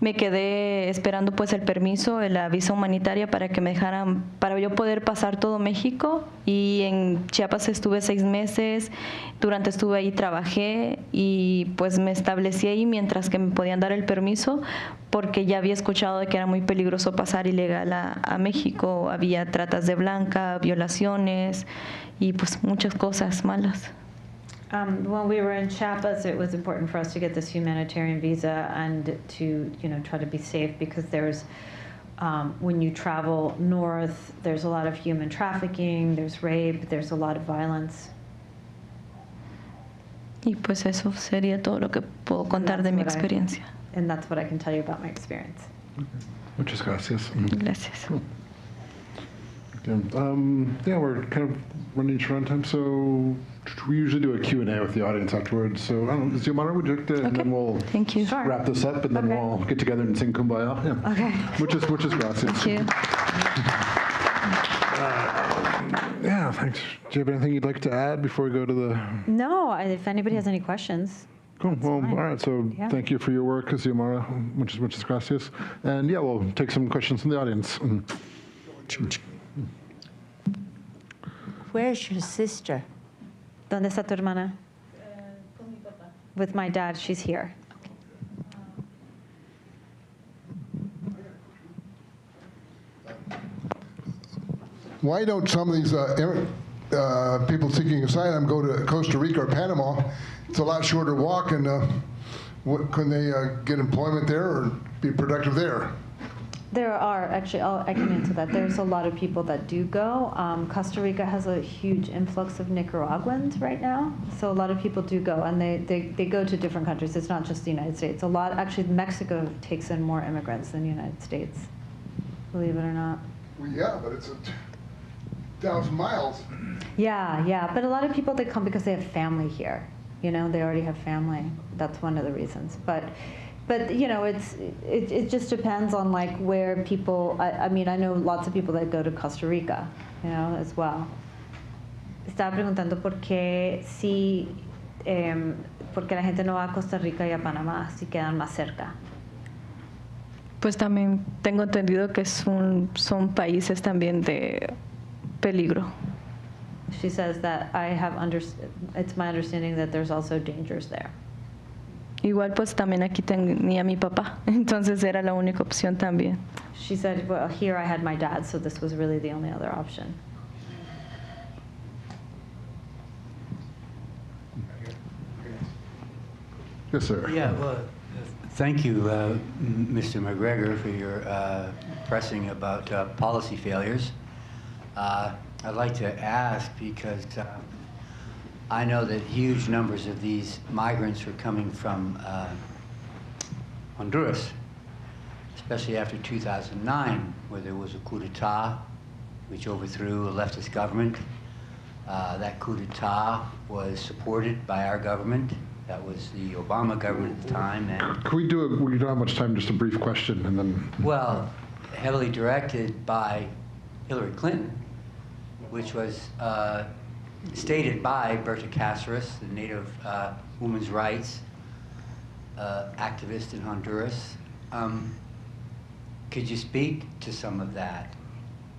me quedé esperando pues el permiso, la visa humanitaria para que me dejaran, para yo poder pasar todo México. Y en Chiapas estuve 6 meses, durante estuve ahí trabajé y pues me establecí ahí mientras que me podían dar el permiso, porque ya había escuchado de que era muy peligroso pasar ilegal a México, había tratas de blanca, violaciones y pues muchas cosas malas. When we were in Chiapas, it was important for us to get this humanitarian visa and to, try to be safe, because there's, when you travel north, there's a lot of human trafficking, there's rape, there's a lot of violence. Y pues eso sería todo lo que puedo contar de mi experiencia. And that's what I can tell you about my experience. Muchas gracias. Gracias. Yeah, we're kind of running short on time, so we usually do a Q&A with the audience afterwards. So, I don't know, Xiomara, would you like to, and then we'll Thank you. wrap this up, and then we'll get together and sing Kumbaya. Yeah. Okay. Muchas gracias. Thank you. Yeah, thanks. Do you have anything you'd like to add before we go to the... No, if anybody has any questions. Cool. Well, fine. all right. So thank you for your work, Xiomara. Muchas gracias. And yeah, we'll take some questions from the audience. Where's your sister? ¿Dónde está tu hermana? Con mi papá. With my dad, she's here. Why don't some of these people seeking asylum go to Costa Rica or Panama? It's a lot shorter walk, and can they get employment there or be productive there? There are, actually, I can answer that. There's a lot of people that do go. Costa Rica has a huge influx of Nicaraguans right now, so a lot of people do go, and they go to different countries. It's not just the United States. Actually, Mexico takes in more immigrants than the United States, believe it or not. Well, yeah, but it's 1,000 miles. Yeah, but a lot of people, they come because they have family here. They already have family. That's one of the reasons. But it just depends on like where people. I mean, I know lots of people that go to Costa Rica, as well. Estaba preguntando por qué porque la gente no va a Costa Rica y a Panamá si quedan más cerca. Pues también tengo entendido que son países también de peligro. She says that it's my understanding that there's also dangers there. Igual pues también aquí tenía mi papá, entonces era la única opción también. She said, well, here I had my dad, so this was really the only other option. Yes, sir. Yeah, well, thank you, Mr. McGregor, for your pressing about policy failures. I'd like to ask because I know that huge numbers of these migrants were coming from Honduras, especially after 2009, where there was a coup d'etat which overthrew a leftist government. That coup d'etat was supported by our government. That was the Obama government at the time. And we don't have much time, just a brief question, and then... Well, heavily directed by Hillary Clinton, which was stated by Berta Cáceres, the native women's rights activist in Honduras. Could you speak to some of that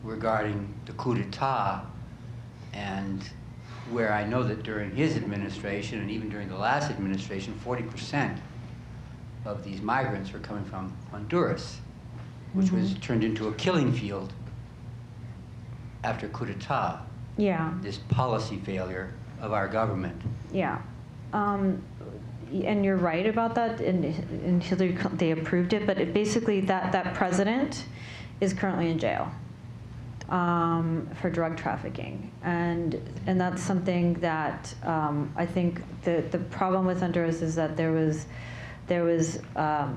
regarding the coup d'etat, and where I know that during his administration and even during the last administration, 40% of these migrants were coming from Honduras, which was turned into a killing field after coup d'etat. Yeah. This policy failure of our government. Yeah. And you're right about that, and they approved it, but basically that president is currently in jail for drug trafficking, and that's something that I think the problem with Honduras is that there was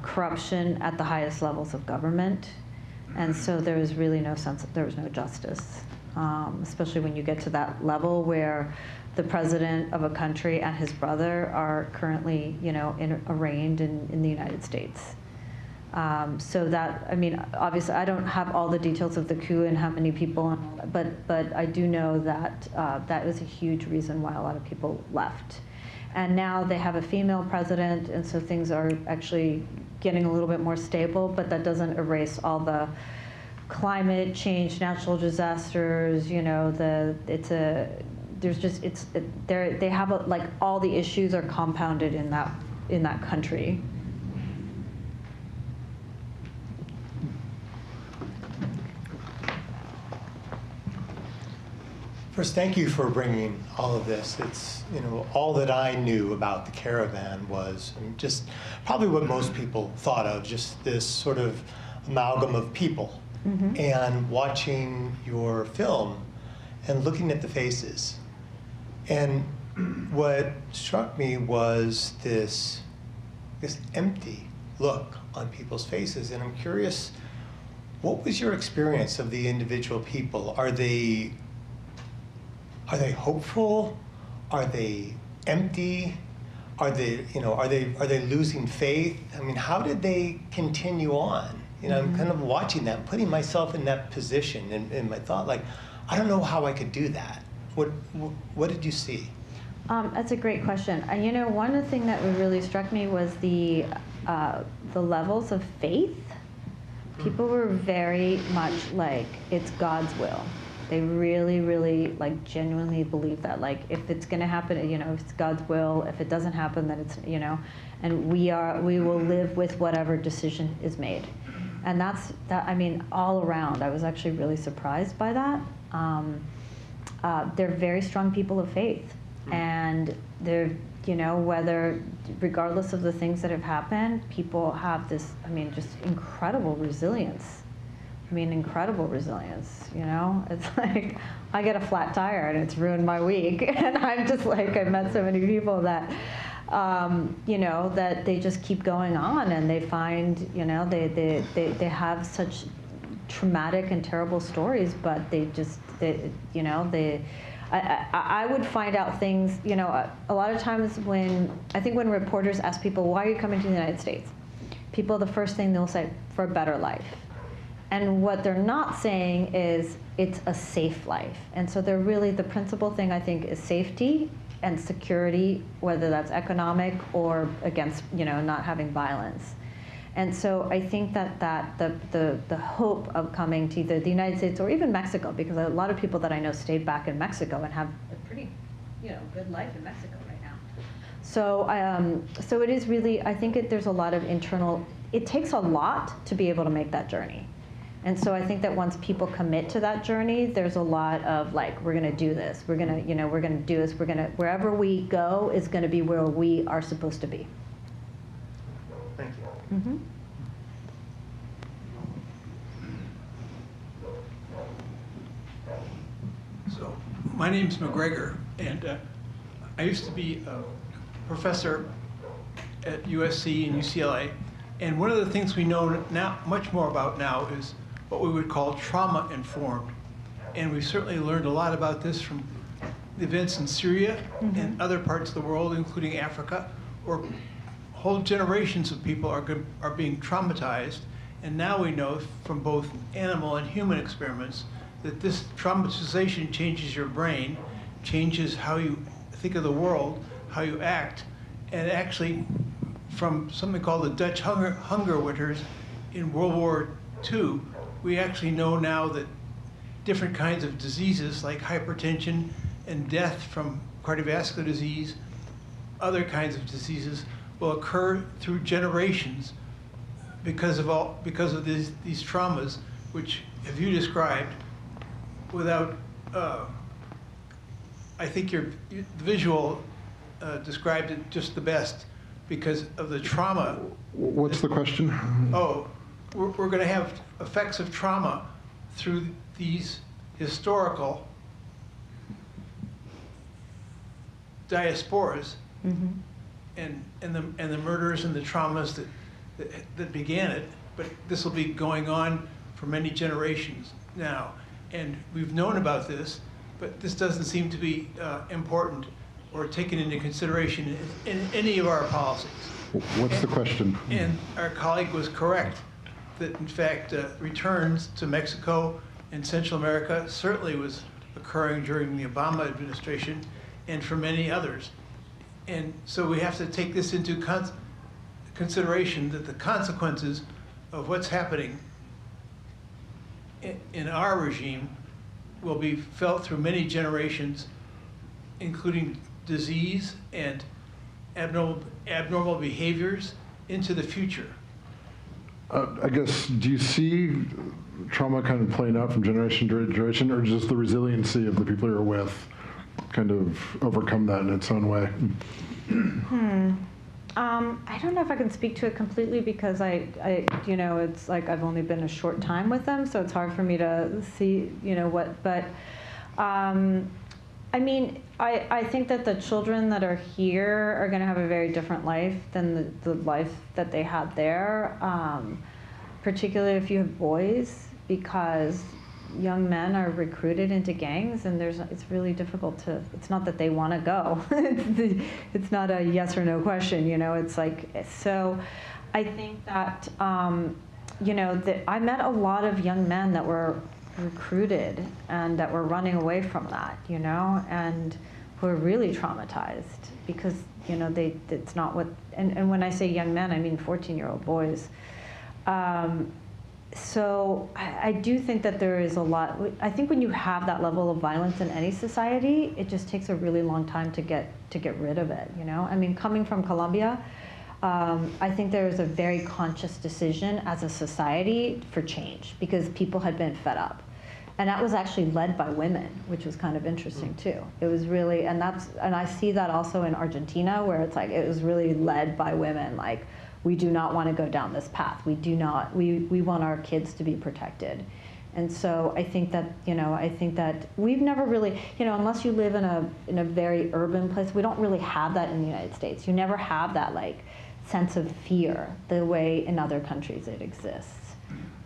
corruption at the highest levels of government, and so there was really no sense, there was no justice, especially when you get to that level where the president of a country and his brother are currently, arraigned in the United States. So that, I mean, obviously, I don't have all the details of the coup and how many people, but I do know that that was a huge reason why a lot of people left. And now they have a female president, and so things are actually getting a little bit more stable, but that doesn't erase all the climate change, natural disasters, they have like all the issues are compounded in that country. First, thank you for bringing all of this. It's, all that I knew about the caravan was just probably what most people thought of, just this sort of amalgam of people. Mm-hmm. And watching your film and looking at the faces. And what struck me was this empty look on people's faces. And I'm curious, what was your experience of the individual people? Are they hopeful? Are they empty? Are they losing faith? I mean, how did they continue on? I'm kind of watching that, putting myself in that position, and my thought, like, I don't know how I could do that. What did you see? That's a great question. One of the things that really struck me was the levels of faith. People were very much like, it's God's will. They really, really, like, genuinely believe that. Like, if it's going to happen, if it's God's will. If it doesn't happen, then it's, and we will live with whatever decision is made. And that's all around. I was actually really surprised by that. They're very strong people of faith, and they're, regardless of the things that have happened, people have this, just incredible resilience. Incredible resilience, It's like, I get a flat tire and it's ruined my week. And I'm just like, I've met so many people that, that they just keep going on, and they find, they have such traumatic and terrible stories, but I would find out things, a lot of times when reporters ask people, why are you coming to the United States? People, the first thing they'll say, for a better life. And what they're not saying is it's a safe life. And so they're really, the principal thing I think is safety and security, whether that's economic or against, not having violence. And so I think that the hope of coming to either the United States or even Mexico, because a lot of people that I know stayed back in Mexico and have a pretty, good life in Mexico right now. So, so it is really, I think there's a lot of internal, it takes a lot to be able to make that journey. And so I think that once people commit to that journey, there's a lot of like, we're going to do this. We're going to, we're going to do this. Wherever we go is going to be where we are supposed to be. Thank you. Mm-hmm. So my name's McGregor, and I used to be a professor at USC and UCLA. And one of the things we know now, much more about now, is what we would call trauma-informed. And we certainly learned a lot about this from the events in Syria and other parts of the world, including Africa, where whole generations of people are being traumatized. And now we know from both animal and human experiments that this traumatization changes your brain, changes how you think of the world, how you act, and actually, from something called the Dutch hunger winters in World War II, we actually know now that different kinds of diseases like hypertension and death from cardiovascular disease, other kinds of diseases, will occur through generations because of these traumas, which, have you described, without, I think the visual described it just the best because of the trauma. What's the question? Oh, we're going to have effects of trauma through these historical diasporas, and the murders and the traumas that began it. But this will be going on for many generations now, and we've known about this, but this doesn't seem to be important or taken into consideration in any of our policies. What's the question? And our colleague was correct that, in fact, returns to Mexico and Central America certainly was occurring during the Obama administration and for many others. And so we have to take this into consideration, that the consequences of what's happening in our regime will be felt through many generations, including disease and abnormal behaviors into the future. I guess, do you see trauma kind of playing out from generation to generation, or just the resiliency of the people you're with kind of overcome that in its own way? I don't know if I can speak to it completely because you know, it's like I've only been a short time with them, so it's hard for me to see, you know, what, but I mean, I think that the children that are here are going to have a very different life than the life that they had there, particularly if you have boys, because young men are recruited into gangs, and it's really difficult to, it's not that they want to go. It's not a yes or no question, you know, it's like, so I think that, you know, that I met a lot of young men that were recruited and that were running away from that, you know, and who are really traumatized because, you know, it's not what, and when I say young men, I mean 14-year-old boys. So I do think that there is a lot. I think when you have that level of violence in any society, it just takes a really long time to get rid of it, you know? I mean, coming from Colombia, I think there was a very conscious decision as a society for change because people had been fed up. And that was actually led by women, which was kind of interesting too. It was really, and I see that also in Argentina, where it's like, it was really led by women, like, we do not want to go down this path. We do not, we want our kids to be protected. And so I think that, you know, I think that we've never really, you know, unless you live in a very urban place, we don't really have that in the United States. You never have that like sense of fear the way in other countries it exists.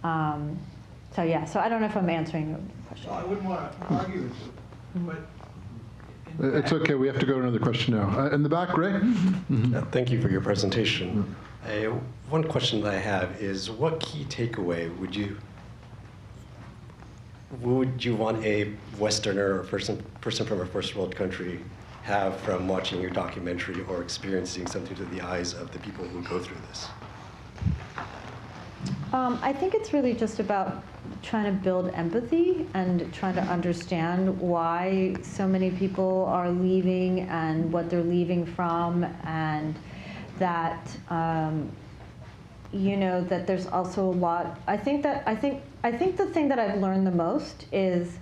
So yeah, so I don't know if I'm answering your question. Well, I wouldn't want to argue with you, but It's okay, we have to go to another question now. In the back, Ray? Thank you for your presentation. One question that I have is, what key takeaway would you want a Westerner or person from a first world country have from watching your documentary or experiencing something through the eyes of the people who go through this? I think it's really just about trying to build empathy and trying to understand why so many people are leaving and what they're leaving from, and that you know, that there's also a lot. I think the thing that I've learned the most is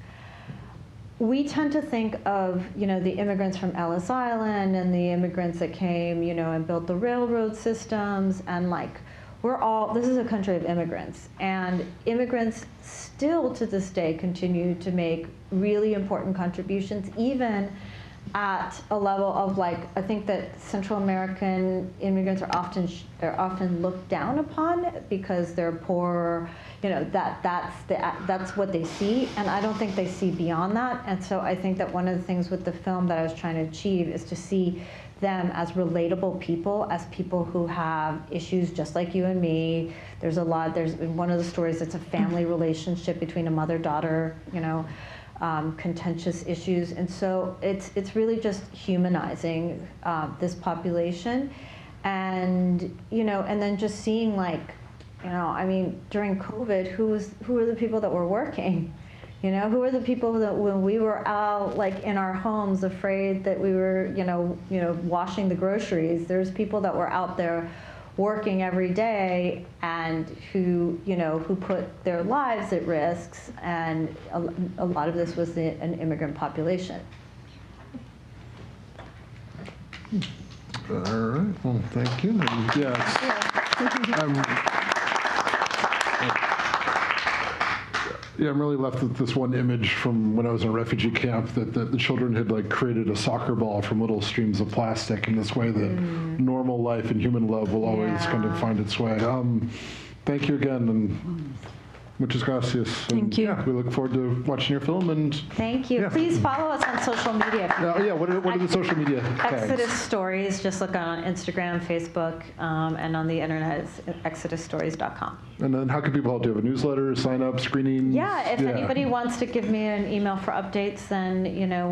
we tend to think of, you know, the immigrants from Ellis Island and the immigrants that came, you know, and built the railroad systems, and like, this is a country of immigrants, and immigrants still to this day continue to make really important contributions, even at a level of like, I think that Central American immigrants are often looked down upon because they're poor, you know, that's what they see, and I don't think they see beyond that. And so I think that one of the things with the film that I was trying to achieve is to see them as relatable people, as people who have issues just like you and me. There's in one of the stories, it's a family relationship between a mother-daughter, you know, contentious issues. And so it's really just humanizing this population. And, you know, and then just seeing like, you know, I mean, during COVID, who were the people that were working? You know, who are the people that when we were out, like in our homes, afraid that we were, washing the groceries? There's people that were out there working every day and who put their lives at risk, and a lot of this was an immigrant population. All right. Well, thank you. And I'm really left with this one image from when I was in a refugee camp that the children had like created a soccer ball from little streams of plastic in this way that normal life and human love will always kind of find its way. Thank you again, and muchas gracias. Thank you. Yeah, we look forward to watching your film. And thank you. Yeah. Please follow us on social media. What are the social media tags? Exodus Stories. Just look on Instagram, Facebook, and on the internet, it's exodusstories.com. And then how can people help? Do you have a newsletter, sign up, screenings? Yeah, if anybody wants to give me an email for updates, then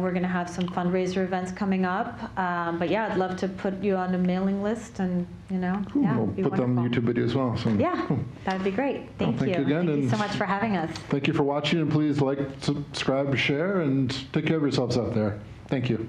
we're going to have some fundraiser events coming up. But yeah, I'd love to put you on a mailing list, and Cool. yeah, We'll it'd be put them on the wonderful. YouTube video as well. So, Yeah, cool. that'd be great. Thank thank you again, Thank you and so much for having us. Thank you for watching, and please like, subscribe, share, and take care of yourselves out there. Thank you.